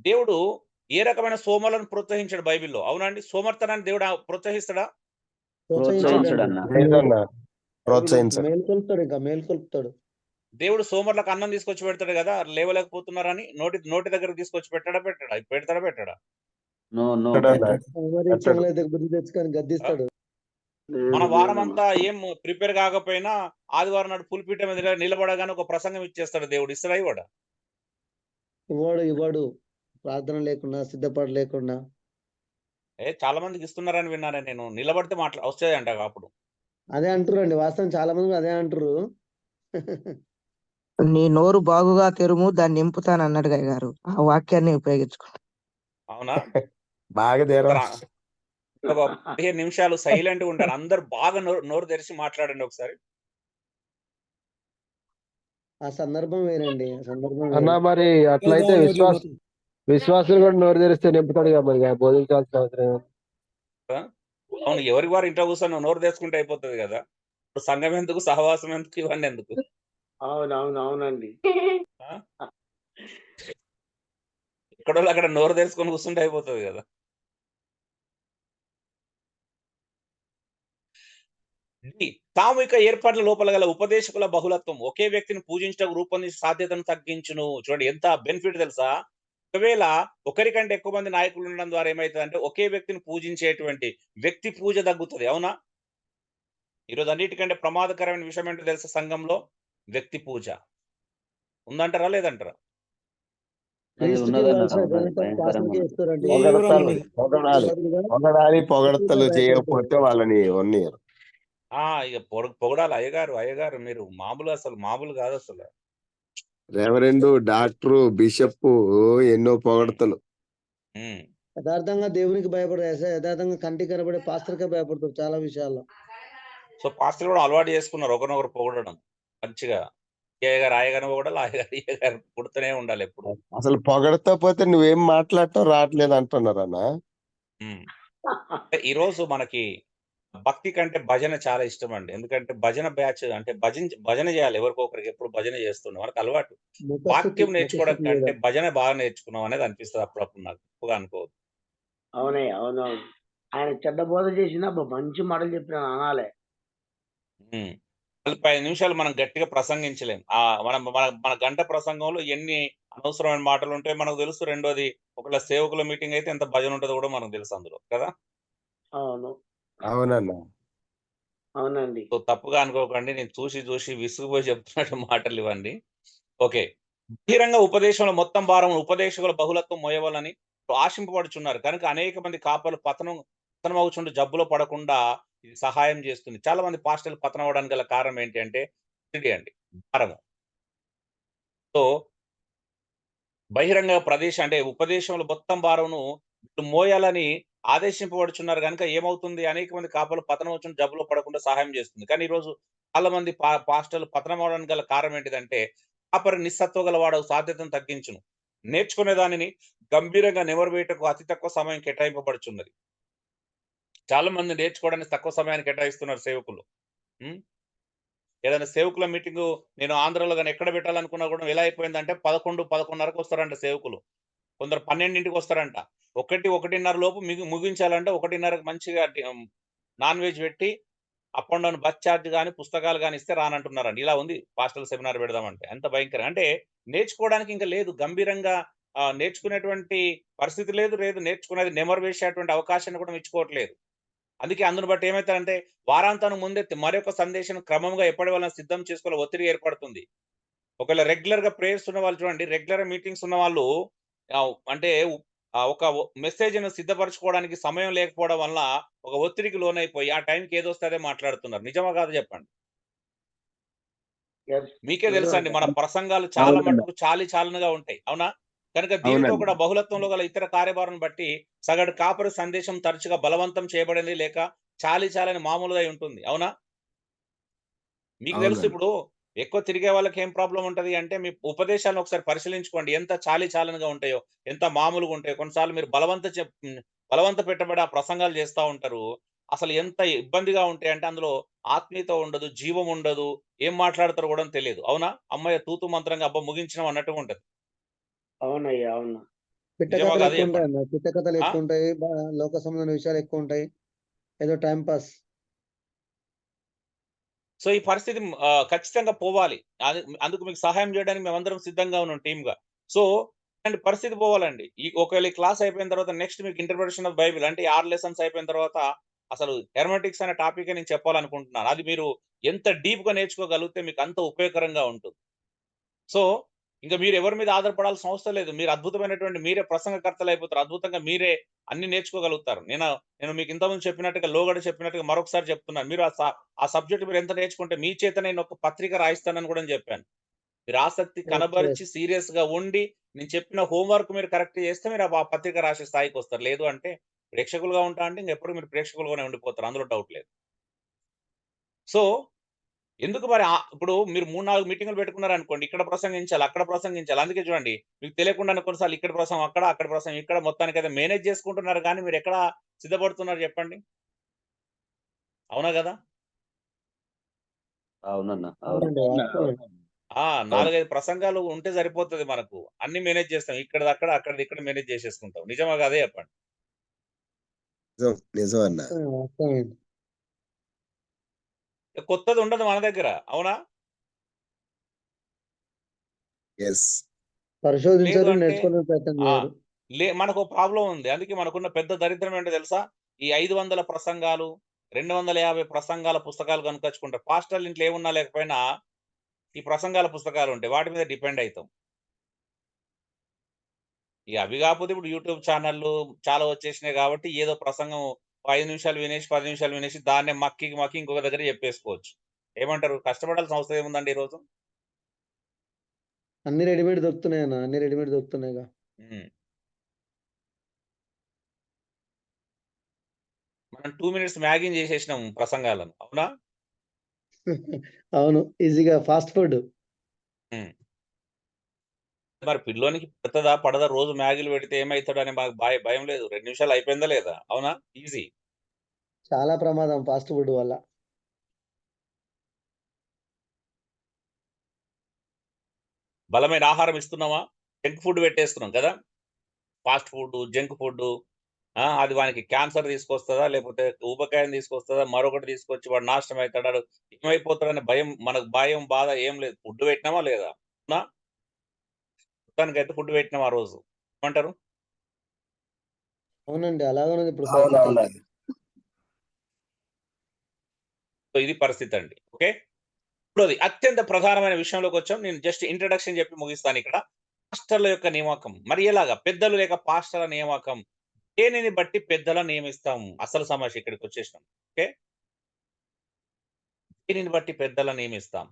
దేవుడు ఏ రకమైన సోమరులను ప్రోత్సహించాడు బైబిల్లో? అవునండి, సోమర్తనాన్ని దేవుడు ప్రోత్సహిస్తాడా? మేల్కొల్పుతాడు. దేవుడు సోమరులకు అన్నం తీసుకొచ్చి పెడతాడు కదా, లేవలేకపోతున్నారని నోటి దగ్గర తీసుకొచ్చి పెడతాడా? గద్దిస్తాడు. మన వారం అంతా ఏం ప్రిపేర్ కాకపోయినా ఆదివారం నాడు పులిపీఠం మీద నిలబడగానే ఒక ప్రసంగం ఇచ్చేస్తాడు దేవుడు. ఇస్తాడా? ఇవ్వడు. ప్రార్థన లేకుండా, సిద్ధపడలేకుండా. చాలా మందికి ఇస్తున్నారని విన్నాను నేను. నిలబడితే వస్తాయంట అప్పుడు. అదే అంటారండి, వాస్తవం చాలా మంది అదే అంటారు. నీ నోరు బాగుగా తెరుము, దాన్ని నింపుతాను అన్నాడు గారు. ఆ వాక్యాన్ని ఉపయోగించుకో. అవునా? బాగా 15 నిమిషాలు సైలెంట్ గా ఉంటారు. అందరు బాగా నోరు తెరిచి మాట్లాడండి ఒకసారి. ఆ సందర్భం వేరండి. అన్నా మరి అట్లయితే విశ్వాసులు కూడా నోరు తెరిస్తే నింపుతాడు కదా, మరి బోధించాల్సిన అవసరం. అవును, ఎవరికి వారు ఇంట్లో కూర్చొని నోరు తెచ్చుకుంటే అయిపోతుంది కదా. ఇప్పుడు సంఘం ఎందుకు, సహవాసం ఎందుకు, ఇవన్నీ ఎందుకు? అవునండి. ఎక్కడో అక్కడ నోరు తెచ్చుకొని కూర్చుంటే అయిపోతుంది కదా. సామూహిక ఏర్పాట్ల లోపల గల ఉపదేశకుల బహుళత్వం ఒకే వ్యక్తిని పూజించడానికి రూపొందించే సాధ్యతను తగ్గించును. చూడండి ఎంత బెనిఫిట్ తెలుసా? ఒకవేళ ఒకరికంటే ఎక్కువ మంది నాయకులు ఉండడం ద్వారా ఏమవుతుందంటే ఒకే వ్యక్తిని పూజించేటువంటి వ్యక్తి పూజ తగ్గుతుంది. అవునా? ఈరోజు అన్నిటికంటే ప్రమాదకరమైన విషయం ఏంటో తెలుసా? సంఘంలో వ్యక్తి పూజ ఉందంటారా లేదంటారా? పొగడతలు చేయకపోతే వాళ్ళని ఉన్నీయరు. ఇక పొగడాలి. అయ్యగారు మీరు మామూలు కాదు అసలు. రెవరెండు, డాక్టరు, బిషప్ ఎన్నో పొగడతలు. ఉమ్. యథార్థంగా దేవునికి భయపడరు, యథార్థంగా కంటికి కనబడే పాస్టర్కే భయపడతారు చాలా విషయాల్లో. సో పాస్టర్లు కూడా అలవాటు చేసుకున్నారు ఒకరినొకరు పొగడడం మంచిగా. అయ్యగారు పొగడాలి, అయ్యగారు పుడుతూనే ఉండాలి ఎప్పుడు. అసలు పొగడతా పోతే నువ్వేం మాట్లాడటం రావట్లేదు అంటున్నారన్నా. ఉమ్. ఈ రోజు మనకి భక్తి కంటే భజన చాలా ఇష్టం అండి. ఎందుకంటే భజన బ్యాచ్ అంటే భజన చేయాలి, ఎవరికొకరికి ఎప్పుడు భజన చేస్తున్నాం మనకు అలవాటు. వాక్యం నేర్చుకోవడం కంటే భజన బాగా నేర్చుకున్నాం అనేది అనిపిస్తుంది అప్పుడప్పుడు నాకు, ఎక్కువగా అనుకోవద్దు. అవునయ్య, అవునవును. ఆయన చెడ్డ బోధ చేసినా మంచి మాటలు చెప్పిన అనాలే. 45 నిమిషాలు మనం గట్టిగా ప్రసంగించలేం. మనం మన మన గంట ప్రసంగంలో ఎన్ని అనవసరమైన మాటలు ఉంటాయో మనకు తెలుసు. రెండోది ఒకవేళ సేవకుల మీటింగ్ అయితే ఎంత భజన ఉంటుందో కూడా మనకు తెలుసు అందులో కదా. అవును, అవునన్నా. అవునండి. సో తప్పుగా అనుకోకండి, నేను చూసి విసుగుపోయి చెప్తున్నట్టు మాటలు ఇవ్వండి. ఓకే. బహిరంగ ఉపదేశంలో మొత్తం భారం ఉపదేశకుల బహుళత్వం మోయవాలని ఆశింపబడుచున్నారు కనుక అనేక మంది కాపలు పతనమవుచుంటూ జబ్బులో పడకుండా ఇది సహాయం చేస్తుంది. చాలా మంది పాస్టర్లు పతనం అవడానికి గల కారణం ఏంటి అంటే ఒత్తిడి అండి, భారము. సో బహిరంగ ప్రదేశం అంటే ఉపదేశంలో మొత్తం భారమును మోయాలని ఆదేశింపబడుచున్నారు కనుక ఏమవుతుంది, అనేక మంది కాపలు పతనం వచ్చిన జబ్బులో పడకుండా సహాయం చేస్తుంది. కానీ ఈరోజు చాలా మంది పాస్టర్లు పతనం అవడానికి గల కారణం ఏంటిదంటే కాపరి నిస్సత్వ గలవాడు సాధ్యతను తగ్గించును, నేర్చుకునే దానిని గంభీరంగా నెమరువేయటకు అతి తక్కువ సమయం కేటాయింపబడుచున్నది. చాలా మంది నేర్చుకోవడానికి తక్కువ సమయాన్ని కేటాయిస్తున్నారు సేవకులు. ఏదైనా సేవకుల మీటింగ్ నేను ఆంధ్రలో కానీ ఎక్కడ పెట్టాలనుకున్నా కూడా ఎలా అయిపోయిందంటే 11-11:30కు వస్తారంట సేవకులు, కొందరు 12ంటికి వస్తారంట. 1-1:30 లోపు ముగించాలంటే 1:30కి మంచిగా నాన్ వెజ్ పెట్టి up and down bus charge కానీ పుస్తకాలు కానీ ఇస్తే రానంటున్నారండి. ఇలా ఉంది పాస్టల్ సెమినార్ పెడదామంటే. ఎంత భయంకరం అంటే నేర్చుకోవడానికి ఇంకా లేదు, గంభీరంగా నేర్చుకునేటువంటి పరిస్థితి లేదు, నేర్చుకునేది నెమరు వేసేటువంటి అవకాశాన్ని కూడా ఇచ్చుకోవట్లేదు. అందుకే అందును బట్టి ఏమవుతారంటే వారాంతానికి ముందే మరొక సందేశం క్రమంగా ఎప్పటి వల్ల సిద్ధం చేసుకోవాలి, ఒత్తిడి ఏర్పడుతుంది. ఒకవేళ రెగ్యులర్ గా ప్రేయర్స్ ఉన్న వాళ్ళు చూడండి, రెగ్యులర్ మీటింగ్స్ ఉన్న వాళ్ళు అంటే ఒక మెసేజ్ ను సిద్ధపరచుకోవడానికి సమయం లేకపోవడం వల్ల ఒక ఒత్తిడికి లోనైపోయి ఆ టైంకి ఏదొస్తే అదే మాట్లాడుతున్నారు. నిజమా కాదు చెప్పండి. మీకే తెలుసండి మన ప్రసంగాలు చాలా మటుకు చాలీచాలనగా ఉంటాయి, అవునా? కనుక దీనితో కూడా బహుళత్వంలో గల ఇతర కార్యభారం బట్టి సగటు కాపరి సందేశం తరచుగా బలవంతం చేయబడింది లేక చాలీచాలని మామూలుగా ఉంటుంది, అవునా? మీకు తెలుసు ఇప్పుడు ఎక్కువ తిరిగే వాళ్ళకి ఏం ప్రాబ్లం ఉంటది అంటే మీ ఉపదేశాలను ఒకసారి పరిశీలించుకోండి, ఎంత చాలీచాలనగా ఉంటాయో, ఎంత మామూలుగా ఉంటాయో. కొన్నిసార్లు మీరు బలవంత పెట్టబడి ఆ ప్రసంగాలు చేస్తూ ఉంటారు. అసలు ఎంత ఇబ్బందిగా ఉంటాయంటే అందులో ఆత్మీయత ఉండదు, జీవం ఉండదు, ఏం మాట్లాడతారో కూడా తెలియదు, అవునా? అమ్మాయి తూతు మంత్రంగా అబ్బా ముగించడం అన్నట్టుగా ఉంటది. అవునయ్యా, అవును. పిట్టకథలు ఎక్కువ ఉంటాయి అన్న, పిట్టకథలు ఎక్కువ ఉంటాయి, లోక సంబంధమైన విషయాలు ఎక్కువ ఉంటాయి, ఏదో టైం పాస్. సో ఈ పరిస్థితి ఖచ్చితంగా పోవాలి. అందుకు మీకు సహాయం చేయడానికి మేమందరం సిద్ధంగా ఉన్నాం టీమ్‌గా. సో ఇలాంటి పరిస్థితి పోవాలండి. ఒకవేళ ఈ క్లాస్ అయిపోయిన తర్వాత నెక్స్ట్ మీకు ఇంటర్ప్రిటేషన్ ఆఫ్ బైబిల్ అంటే 6 లెసన్స్ అయిపోయిన తర్వాత అసలు హెర్మెటిక్స్ అనే టాపికే నేను చెప్పాలనుకుంటున్నాను. అది మీరు ఎంత డీప్‌గా నేర్చుకోగలిగితే మీకు అంత ఉపయోగకరంగా ఉంటుంది. సో ఇంక మీరు ఎవరి మీద ఆధారపడాల్సిన అవసరం లేదు. మీరు అద్భుతమైనటువంటి మీరే ప్రసంగకర్తలు అయిపోతారు. అద్భుతంగా మీరే అన్ని నేర్చుకోగలుగుతారు. నేను మీకు ఇంతకుముందు చెప్పినట్టుగా లోగడ చెప్పినట్టుగా మరొకసారి చెప్తున్నాను. మీరు ఆ సబ్జెక్ట్ మీరు ఎంత నేర్చుకుంటే మీ చేత నేను ఒక పత్రిక రాయిస్తానని కూడా చెప్పాను. మీరు ఆసక్తి కనబరిచి సీరియస్‌గా ఉండి నేను చెప్పిన హోంవర్క్ మీరు కరెక్ట్ చేస్తే మీరు ఆ పత్రిక రాసే స్థాయికి వస్తారు. లేదు అంటే ప్రేక్షకులుగా ఉంటా అంటే ఇంకెప్పుడు మీరు ప్రేక్షకులుగానే ఉండిపోతారు. అందులో డౌట్ లేదు. సో ఎందుకు మరి ఇప్పుడు మీరు 3-4 మీటింగులు పెట్టుకున్నారనుకోండి, ఇక్కడ ప్రసంగించాలి, అక్కడ ప్రసంగించాలి. అందుకే చూడండి మీకు తెలియకుండానే కొన్నిసార్లు ఇక్కడ ప్రసంగం అక్కడ, అక్కడ ప్రసంగం ఇక్కడ, మొత్తానికైతే మేనేజ్ చేసుకుంటున్నారు కానీ మీరు ఎక్కడ సిద్ధపడుతున్నారు చెప్పండి? అవునా కదా? అవునన్నా. 4-5 ప్రసంగాలు ఉంటే సరిపోతది మనకు. అన్ని మేనేజ్ చేస్తాం. ఇక్కడిది అక్కడ, అక్కడిది ఇక్కడ మేనేజ్ చేసేసుకుంటాం. నిజమా కాదే చెప్పండి? నిజం అన్న. కొత్తది ఉండదు మన దగ్గర, అవునా? పరిశోధించారు, నేర్చుకోవడానికి ప్రయత్నం చేయరు. మనకు ప్రాబ్లం ఉంది. అందుకే మనకున్న పెద్ద దరిద్రం ఏంటో తెలుసా? ఈ 500 ప్రసంగాలు, 250 ప్రసంగాల పుస్తకాలు కనుకొచ్చుకుంటారు. పాస్టర్ల ఇంట్లో ఏమున్నా లేకపోయినా ఈ ప్రసంగాల పుస్తకాలు ఉంటాయి. వాటి మీద డిపెండ్ అవుతాం. అవి కాకపోతే ఇప్పుడు యూట్యూబ్ ఛానళ్ళు చాలా వచ్చేసినాయి కాబట్టి ఏదో ప్రసంగం 5 నిమిషాలు వినేసి 10 నిమిషాలు వినేసి దాన్నే మక్కి ఇంకొక దగ్గర చెప్పేసుకోవచ్చు. ఏమంటారు? కష్టపడాల్సిన అవసరం ఏముందండి ఈరోజు? అన్ని రెడీమేడ్ దొరుకుతున్నాయి అన్న, అన్ని రెడీమేడ్ దొరుకుతున్నాయిగా. మనం 2 మినిట్స్ మ్యాగీని చేసేసినాం ప్రసంగాలను. అవునా? అవును, ఈజీగా ఫాస్ట్ ఫుడ్. మరి పిల్లోనికి పడతదా? పడదా? రోజు మ్యాగీలు పెడితే ఏమైతాడని మాకు భయం లేదు. 2 నిమిషాలు అయిపోయిందా లేదా? అవునా? ఈజీ. చాలా ప్రమాదం ఫాస్ట్ ఫుడ్ వల్ల. బలమైన ఆహారం ఇస్తున్నామా? జంక్ ఫుడ్ పెట్టేస్తున్నాం కదా! Fast food, junk food. అది వానికి క్యాన్సర్ తీసుకొస్తదా? లేకపోతే ఊబకాయం తీసుకొస్తదా? మరొకటి తీసుకొచ్చి వాడు నాశనం అవుతాడా? ఏమైపోతాడనే మనకు భయం, బాధ ఏం లేదు. ఫుడ్ పెట్టినామా లేదా? అవునా? మొత్తానికైతే ఫుడ్ పెట్టినాం ఆ రోజు. ఏమంటారు? అవునండి, అలాగే ఉంది ఇప్పుడు పరిస్థితి అయితే. అవునవునండి. సో ఇది పరిస్థితి అండి. ఓకే. ఇప్పుడది అత్యంత ప్రధానమైన విషయంలోకి వచ్చాం. నేను జస్ట్ ఇంట్రడక్షన్ చెప్పి ముగిస్తాను ఇక్కడ. పాస్టర్ల యొక్క నియామకం. మరి ఎలాగా? పెద్దలు లేక పాస్టర్ల నియామకం. దేనిని బట్టి పెద్దలను నియమిస్తాం? అసలు సమస్య ఇక్కడికి వచ్చేసినాం. ఓకే. దేనిని బట్టి పెద్దలను నియమిస్తాం?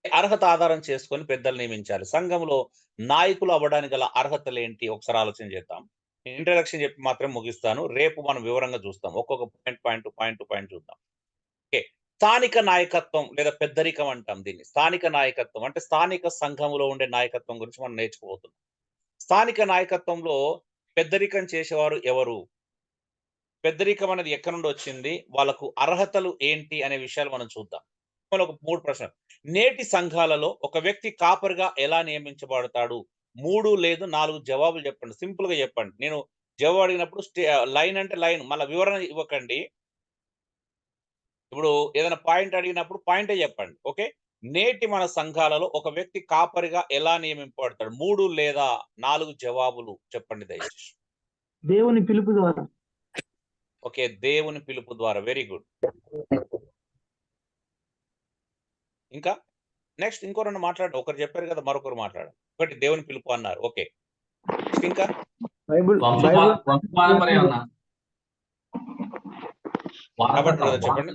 అర్హత ఆధారం చేసుకొని పెద్దలు నియమించాలి. సంఘంలో నాయకులు అవ్వడానికి గల అర్హతలేంటి? ఒకసారి ఆలోచన చేద్దాం. నేను ఇంట్రడక్షన్ చెప్పి మాత్రం ముగిస్తాను. రేపు మనం వివరంగా చూస్తాం. ఒక్కొక్క పాయింట్ చూద్దాం. ఓకే. స్థానిక నాయకత్వం లేదా పెద్దరికం అంటాం దీన్ని. స్థానిక నాయకత్వం అంటే స్థానిక సంఘములో ఉండే నాయకత్వం గురించి మనం నేర్చుకోబోతున్నాం. స్థానిక నాయకత్వంలో పెద్దరికం చేసేవారు ఎవరు? పెద్దరికం అనేది ఎక్కడి నుండి వచ్చింది? వాళ్ళకు అర్హతలు ఏంటి అనే విషయాలు మనం చూద్దాం. ఒక 3 ప్రశ్నలు. నేటి సంఘాలలో ఒక వ్యక్తి కాపరిగా ఎలా నియమించబడతాడు? 3 లేదు 4 జవాబులు చెప్పండి. సింపుల్ గా చెప్పండి. నేను జవాబు అడిగినప్పుడు లైన్ అంటే లైన్, మళ్ళీ వివరణ ఇవ్వకండి. ఇప్పుడు ఏదైనా పాయింట్ అడిగినప్పుడు పాయింటే చెప్పండి. ఓకే. నేటి మన సంఘాలలో ఒక వ్యక్తి కాపరిగా ఎలా నియమింపబడతాడు? 3 లేదా 4 జవాబులు చెప్పండి దయచేసి. దేవుని పిలుపు ద్వారా. ఓకే. దేవుని పిలుపు ద్వారా. Very good. ఇంకా నెక్స్ట్ ఇంకో 2 మాట్లాడండి. ఒకరు చెప్పారు కదా, మరొకరు మాట్లాడండి. ఒకటి దేవుని పిలుపు అన్నారు. ఓకే. నెక్స్ట్ ఇంకా కాబట్టి బ్రదర్ చెప్పండి.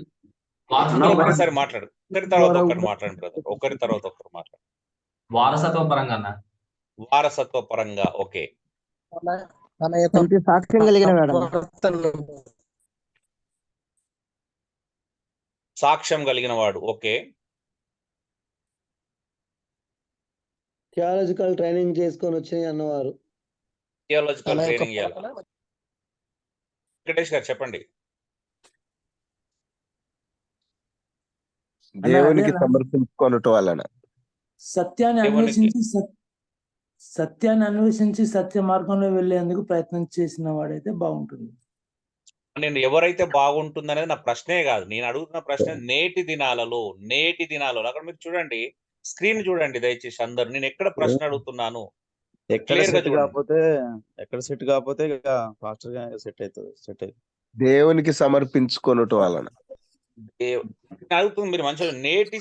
ఒక్కసారి మాట్లాడు. ఒకరి తర్వాత ఒకరు మాట్లాడండి బ్రదర్. ఒకరి తర్వాత ఒకరు మాట్లాడు. వారసత్వ పరంగా వారసత్వ పరంగా. ఓకే. అంటే సాక్ష్యం కలిగిన వాడు. సాక్ష్యం కలిగిన వాడు. ఓకే. థియాలజికల్ ట్రైనింగ్ చేసుకొని వచ్చి అన్నవారు. థియాలజికల్ ట్రైనింగ్ ఇవ్వాలి. వెంకటేష్ గారు చెప్పండి. దేవునికి సమర్పించుకొనటం వలన. సత్యాన్ని అన్వేషించి సత్య మార్గంలో వెళ్లేందుకు ప్రయత్నం చేసిన వాడైతే బాగుంటుంది. నేను ఎవరైతే బాగుంటుందనేది నా ప్రశ్నే కాదు. నేను అడుగుతున్న ప్రశ్న నేటి దినాలలో అక్కడ మీరు చూడండి, స్క్రీన్ చూడండి దయచేసి అందరు. నేను ఎక్కడ ప్రశ్న అడుగుతున్నాను ఎక్కడ సెట్ కాకపోతే ఇక ఫాస్టర్ గా సెట్ అవుతుంది. దేవునికి సమర్పించుకొనటం వలన. అడుగుతుంది మీరు మంచిగా. నేటి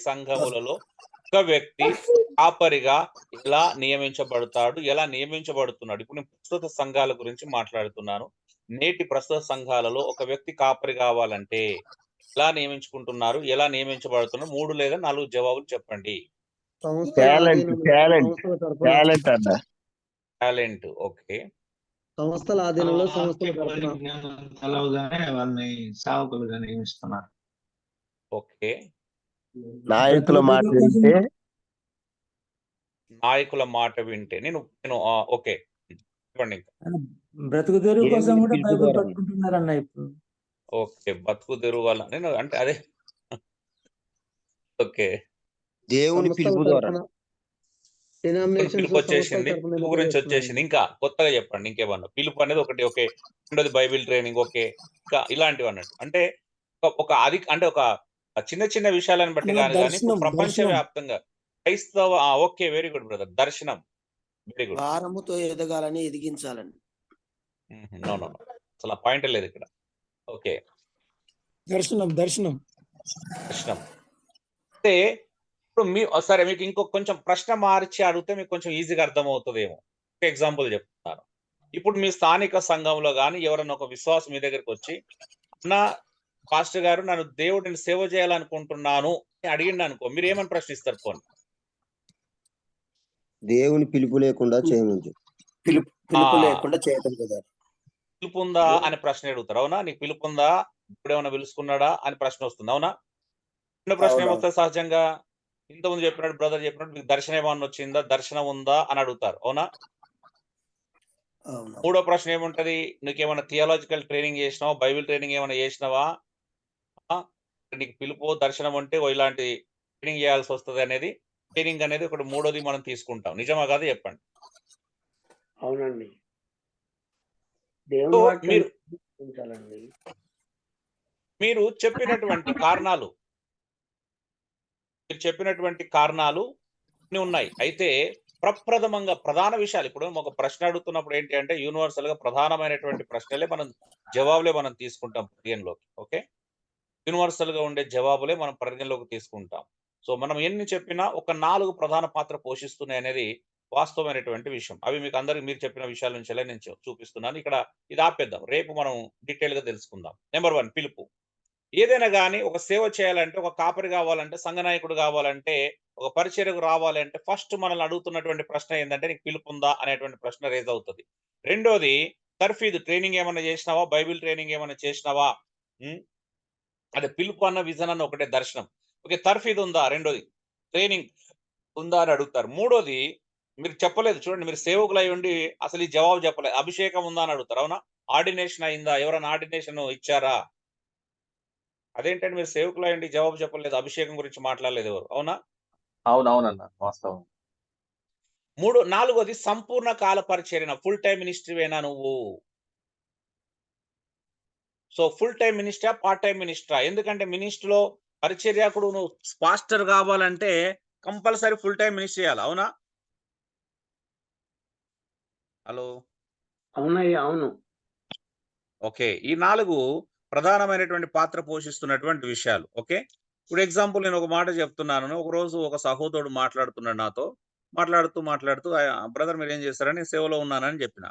సంఘములలో ఒక వ్యక్తి కాపరిగా ఎలా నియమించబడతాడు, ఎలా నియమించబడుతున్నాడు? ఇప్పుడు నేను ప్రస్తుత సంఘాల గురించి మాట్లాడుతున్నాను. నేటి ప్రస్తుత సంఘాలలో ఒక వ్యక్తి కాపరి కావాలంటే ఎలా నియమించుకుంటున్నారు, ఎలా నియమించబడుతున్నారు? 3 లేదా 4 జవాబులు చెప్పండి. టాలెంట్. ఓకే. సంస్థల ఆధీనంలో సంస్థల సేవకులుగా నియమిస్తున్నారు. ఓకే. నాయకుల మాట వింటే నేను ఓకే చెప్పండి. బ్రతుకు తెరువు కోసం కూడా బైబిల్ పట్టుకుంటున్నారన్న ఇప్పుడు. ఓకే. బతుకు తెరువు వల్ల నేను అంటే అదే. ఓకే. దేవుని పిలుపు ద్వారా. పిలుపు వచ్చేసింది, పిలుపు గురించి వచ్చేసింది. ఇంకా కొత్తగా చెప్పండి ఇంకేమన్నా. పిలుపు అనేది ఒకటి. ఓకే. రెండోది బైబిల్ ట్రైనింగ్. ఓకే. ఇంకా ఇలాంటివి అన్నట్టు. అంటే ఒక చిన్న చిన్న విషయాలను బట్టి కానీ ప్రపంచవ్యాప్తంగా క్రైస్తవ. ఓకే. Very good brother. దర్శనం. Very good. భారముతో ఎదగాలని ఎదిగించాలని. నో అసలు ఆ పాయింట్ లేదు ఇక్కడ. ఓకే. దర్శనం అంటే ఇప్పుడు సరే, మీకు ఇంకొక కొంచెం ప్రశ్న మార్చి అడిగితే మీకు కొంచెం ఈజీగా అర్థమవుతుందేమో. ఎగ్జాంపుల్ చెప్తున్నారు. ఇప్పుడు మీ స్థానిక సంఘంలో కానీ ఎవరైనా ఒక విశ్వాసం మీ దగ్గరికి వచ్చి, అన్నా పాస్టర్ గారు నన్ను దేవుడిని సేవ చేయాలనుకుంటున్నాను అని అడిగిండు అనుకో, మీరు ఏమని ప్రశ్నిస్తారు? పోనీ దేవుని పిలుపు లేకుండా చేయమని. పిలుపు లేకుండా చేయటం కదా. పిలుపు ఉందా అని ప్రశ్న అడుగుతారు. అవునా? నీకు పిలుపు ఉందా? ఇప్పుడేమన్నా పిలుచుకున్నాడా అని ప్రశ్న వస్తుంది. అవునా? రెండో ప్రశ్న అవునవును. ఏమొస్తుంది సహజంగా? ఇంతకుముందు చెప్పినట్టు బ్రదర్ చెప్పినట్టు మీకు దర్శనం ఏమన్నా వచ్చిందా? దర్శనం ఉందా అని అడుగుతారు. అవునా? అవును. మూడో ప్రశ్న ఏముంటది? నీకేమైనా థియాలజికల్ ట్రైనింగ్ చేసినావా? బైబిల్ ట్రైనింగ్ ఏమైనా చేసినావా? ఆ! నీకు పిలుపో, దర్శనం ఉంటే ఇలాంటి ట్రైనింగ్ చేయాల్సి వస్తది అనేది ట్రైనింగ్ అనేది ఒకటి మూడోది మనం తీసుకుంటాం. నిజమా కాదా చెప్పండి? అవునండి. సో దేవుని వాక్యం మీరు ఉంచాలండి. మీరు చెప్పినటువంటి కారణాలు మీరు చెప్పినటువంటి కారణాలు కొన్ని ఉన్నాయి. అయితే ప్రప్రథమంగా ప్రధాన విషయాలు ఇప్పుడు ఒక ప్రశ్న అడుగుతున్నప్పుడు ఏంటి అంటే యూనివర్సల్‌గా ప్రధానమైనటువంటి ప్రశ్నలే జవాబులే మనం తీసుకుంటాం పరిగణలోకి. ఓకే. యూనివర్సల్‌గా ఉండే జవాబులే మనం పరిగణలోకి తీసుకుంటాం. సో, మనం ఎన్ని చెప్పినా ఒక 4 ప్రధాన పాత్ర పోషిస్తున్నాయనేది వాస్తవమైనటువంటి విషయం. అవి మీకు అందరికి మీరు చెప్పిన విషయాల నుంచెల్లే నేను చూపిస్తున్నాను. ఇక్కడ ఇది ఆపేద్దాం. రేపు మనం డీటెయిల్‌గా తెలుసుకుందాం. నంబర్ 1 పిలుపు. ఏదైనా గాని ఒక సేవ చేయాలంటే, ఒక కాపరి గావాలంటే, సంఘ నాయకుడు గావాలంటే, ఒక పరిచర్యకు రావాలంటే ఫస్ట్ మనల్ని అడుగుతున్నటువంటి ప్రశ్న ఏందంటే, "నీకు పిలుపుందా?" అనేటువంటి ప్రశ్న రైజ్ అవుతది. రెండోది తర్ఫీదు ట్రైనింగ్ ఏమన్నా చేసినావా? బైబిల్ ట్రైనింగ్ ఏమన్నా చేసినావా? హ్మ్. అదే పిలుపు అన్న, విజన్ అన్న ఒకటే దర్శనం. ఓకే. తర్ఫీదు ఉందా? రెండోది. ట్రైనింగ్ ఉందా అని అడుగుతారు. మూడోది మీరు చెప్పలేదు చూడండి. మీరు సేవకులై ఉండి అసలు ఈ జవాబు చెప్పలేదు. అభిషేకం ఉందా అని అడుగుతారు. అవునా? ఆర్డినేషన్ అయిందా? ఎవరైనా ఆర్డినేషన్ ఇచ్చారా? అదేంటండి మీరు సేవకులై ఉండి జవాబు చెప్పలేదు. అభిషేకం గురించి మాట్లాడలేదు ఎవరు. అవునా? అవునవునన్న వాస్తవం. నాలుగోది సంపూర్ణ కాల పరిచర్యన ఫుల్ టైమ్ మినిస్ట్రీవేనా నువ్వు? సో, ఫుల్ టైమ్ మినిస్టరా? పార్ట్ టైమ్ మినిస్టరా? ఎందుకంటే మినిస్ట్రీలో పరిచర్యకుడు నువ్వు పాస్టర్ కావాలంటే కంపల్సరీ ఫుల్ టైమ్ మినిస్ట్రీ చేయాలి. అవునా? హలో! అవునయ్యా, అవును. ఓకే. ఈ 4 ప్రధానమైనటువంటి పాత్ర పోషిస్తున్నటువంటి విషయాలు. ఓకే. ఇప్పుడు ఎగ్జాంపుల్ నేను ఒక మాట చెప్తున్నాను. ఒకరోజు ఒక సహోదరుడు మాట్లాడుతున్నాడు నాతో. మాట్లాడుతూ బ్రదర్ మీరేం చేస్తారని నేను సేవలో ఉన్నానని చెప్పిన.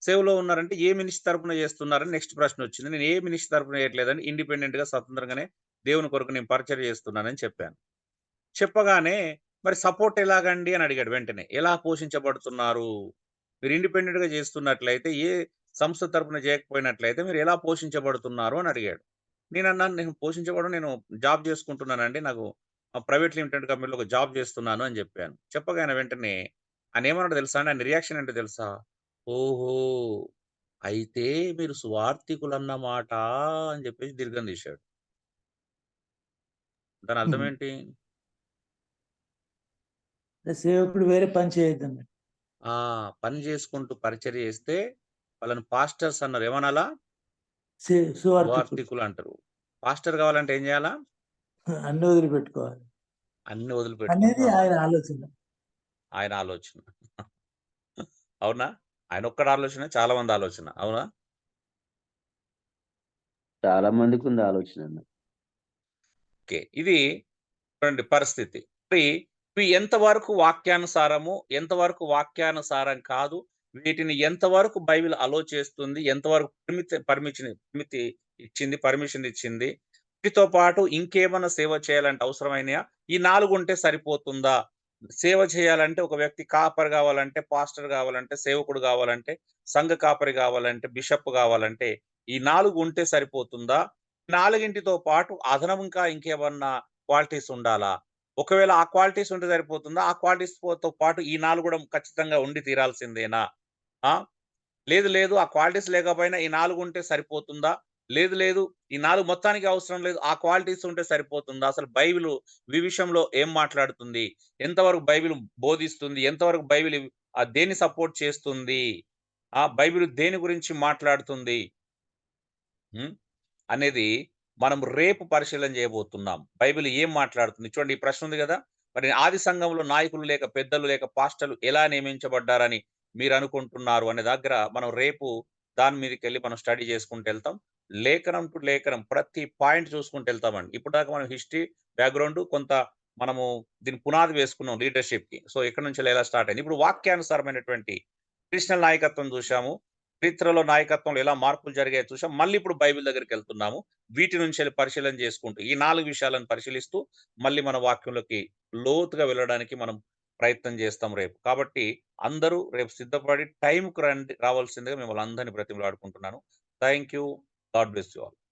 సేవలో ఉన్నారంటే ఏ మినిస్ట్రీ తరపున చేస్తున్నారని నెక్స్ట్ ప్రశ్న వచ్చింది. నేను ఏ మినిస్ట్రీ తరపున చేయట్లేదని ఇండిపెండెంట్‌గా స్వతంత్రంగానే దేవుని కొరకు నేను పరిచర్య చేస్తున్నానని చెప్పాను. చెప్పగానే మరి సపోర్ట్ ఎలాగండి అని అడిగాడు వెంటనే. ఎలా పోషించబడుతున్నారు? మీరు ఇండిపెండెంట్‌గా చేస్తున్నట్లయితే ఏ సంస్థ తరపున చేయకపోయినట్లయితే మీరు ఎలా పోషించబడుతున్నారు అని అడిగాడు. నేనన్నాను నేను జాబ్ చేసుకుంటున్నానండి. నాకు ప్రైవేట్ లిమిటెడ్ కంపెనీలో ఒక జాబ్ చేస్తున్నాను అని చెప్పాను. చెప్పగానే వెంటనే ఆయనేమన్నాడో తెలుసా అండి? ఆయన రియాక్షన్ ఏంటో తెలుసా? ఓహో! అయితే మీరు సువార్థికులన్నమాట అని చెప్పేసి దీర్ఘం తీశాడు. దాని అర్థం ఏంటి? సేవకుడు వేరే పని చేయొద్దండి. పని చేసుకుంటూ పరిచర్య చేస్తే వాళ్ళని పాస్టర్స్ అన్నారు. ఏమనాలా? సువార్థికుడు సువార్థికులు అంటారు. పాస్టర్ కావాలంటే ఏం చేయాలా? అన్ని వదిలిపెట్టుకోవాలి అన్ని వదిలిపెట్టుకొని అనేది రావాలి. ఆయన ఆలోచన. ఆయన ఆలోచన. అవునా? ఆయన ఒక్కడి ఆలోచన చాలా మంది ఆలోచన. అవునా? చాలా మందికి ఉంది ఆలోచన అన్న. ఓకే. ఇది చూడండి పరిస్థితి. మరి ఇవి ఎంతవరకు వాక్యానుసారము, ఎంతవరకు వాక్యానుసారం కాదు, వీటిని ఎంతవరకు బైబిల్ అలో చేస్తుంది, ఎంతవరకు పరిమితి ఇచ్చింది, పర్మిషన్ ఇచ్చింది. వీటితో పాటు ఇంకేమన్నా సేవ చేయాలంటే అవసరమైనయా? ఈ 4 ఉంటే సరిపోతుందా? సేవ చేయాలంటే ఒక వ్యక్తి కాపరి గావాలంటే, పాస్టర్ గావాలంటే, సేవకుడు గావాలంటే, సంఘ కాపరి గావాలంటే, బిషప్ గావాలంటే ఈ 4 ఉంటే సరిపోతుందా? 4తో పాటు అదనం ఇంకా ఇంకేమన్నా క్వాలిటీస్ ఉండాలా? ఒకవేళ ఆ క్వాలిటీస్ ఉంటే సరిపోతుందా? ఆ క్వాలిటీస్‌తో పాటు ఈ 4 కూడా ఖచ్చితంగా ఉండి తీరాల్సిందేనా? ఆ! లేదు ఆ క్వాలిటీస్ లేకపోయినా ఈ 4 ఉంటే సరిపోతుందా? లేదు ఈ 4 మొత్తానికి అవసరం లేదు. ఆ క్వాలిటీస్ ఉంటే సరిపోతుందా? అసలు బైబిలు ఈ విషయంలో ఏం మాట్లాడుతుంది? ఎంతవరకు బైబిల్ బోధిస్తుంది? ఎంతవరకు బైబిల్ దేన్ని సపోర్ట్ చేస్తుంది? బైబిల్ దేని గురించి మాట్లాడుతుంది? హ్మ్. అనేది మనం రేపు పరిశీలన చేయబోతున్నాం. బైబిల్ ఏం మాట్లాడుతుంది? చూడండి ఈ ప్రశ్న ఉంది గదా! మరి ఆది సంఘంలో నాయకులు లేక, పెద్దలు లేక, పాస్టర్‌లు ఎలా నియమించబడ్డారని మీరనుకుంటున్నారు అనే దగ్గర మనం రేపు దాని మీదకెళ్ళి మనం స్టడీ చేసుకుంటూ ఎళ్తాం. లేఖనం టు లేఖనం ప్రతి పాయింట్ చూసుకుంటూ ఎళ్తామండి. ఇప్పటిదాకా మనం హిస్టరీ, బ్యాక్‌గ్రౌండ్ కొంత మనము దీని పునాది వేసుకున్నాం లీడర్‌షిప్‌కి. సో, ఎక్కడి నుంచి ఎలా స్టార్ట్ అయింది. ఇప్పుడు వాక్యానుసారమైనటువంటి ట్రెడిషనల్ నాయకత్వం చూసాము. చరిత్రలో నాయకత్వంలో ఎలా మార్పులు జరిగాయో చూసాం. మళ్ళీ ఇప్పుడు బైబిల్ దగ్గరికెళ్తున్నాము. వీటి నుంచెల్లి పరిశీలన చేసుకుంటూ, ఈ 4 విషయాలను పరిశీలిస్తూ, మళ్ళీ మన వాక్యంలోకి లోతుగా వెళ్ళడానికి మనం ప్రయత్నం చేస్తాం రేపు. కాబట్టి అందరూ రేపు సిద్ధపడి టైంకు రావాల్సిందిగా మిమ్మల్ని అందరినీ బ్రతిమలాడుకుంటున్నాను. Thank you. God bless you all.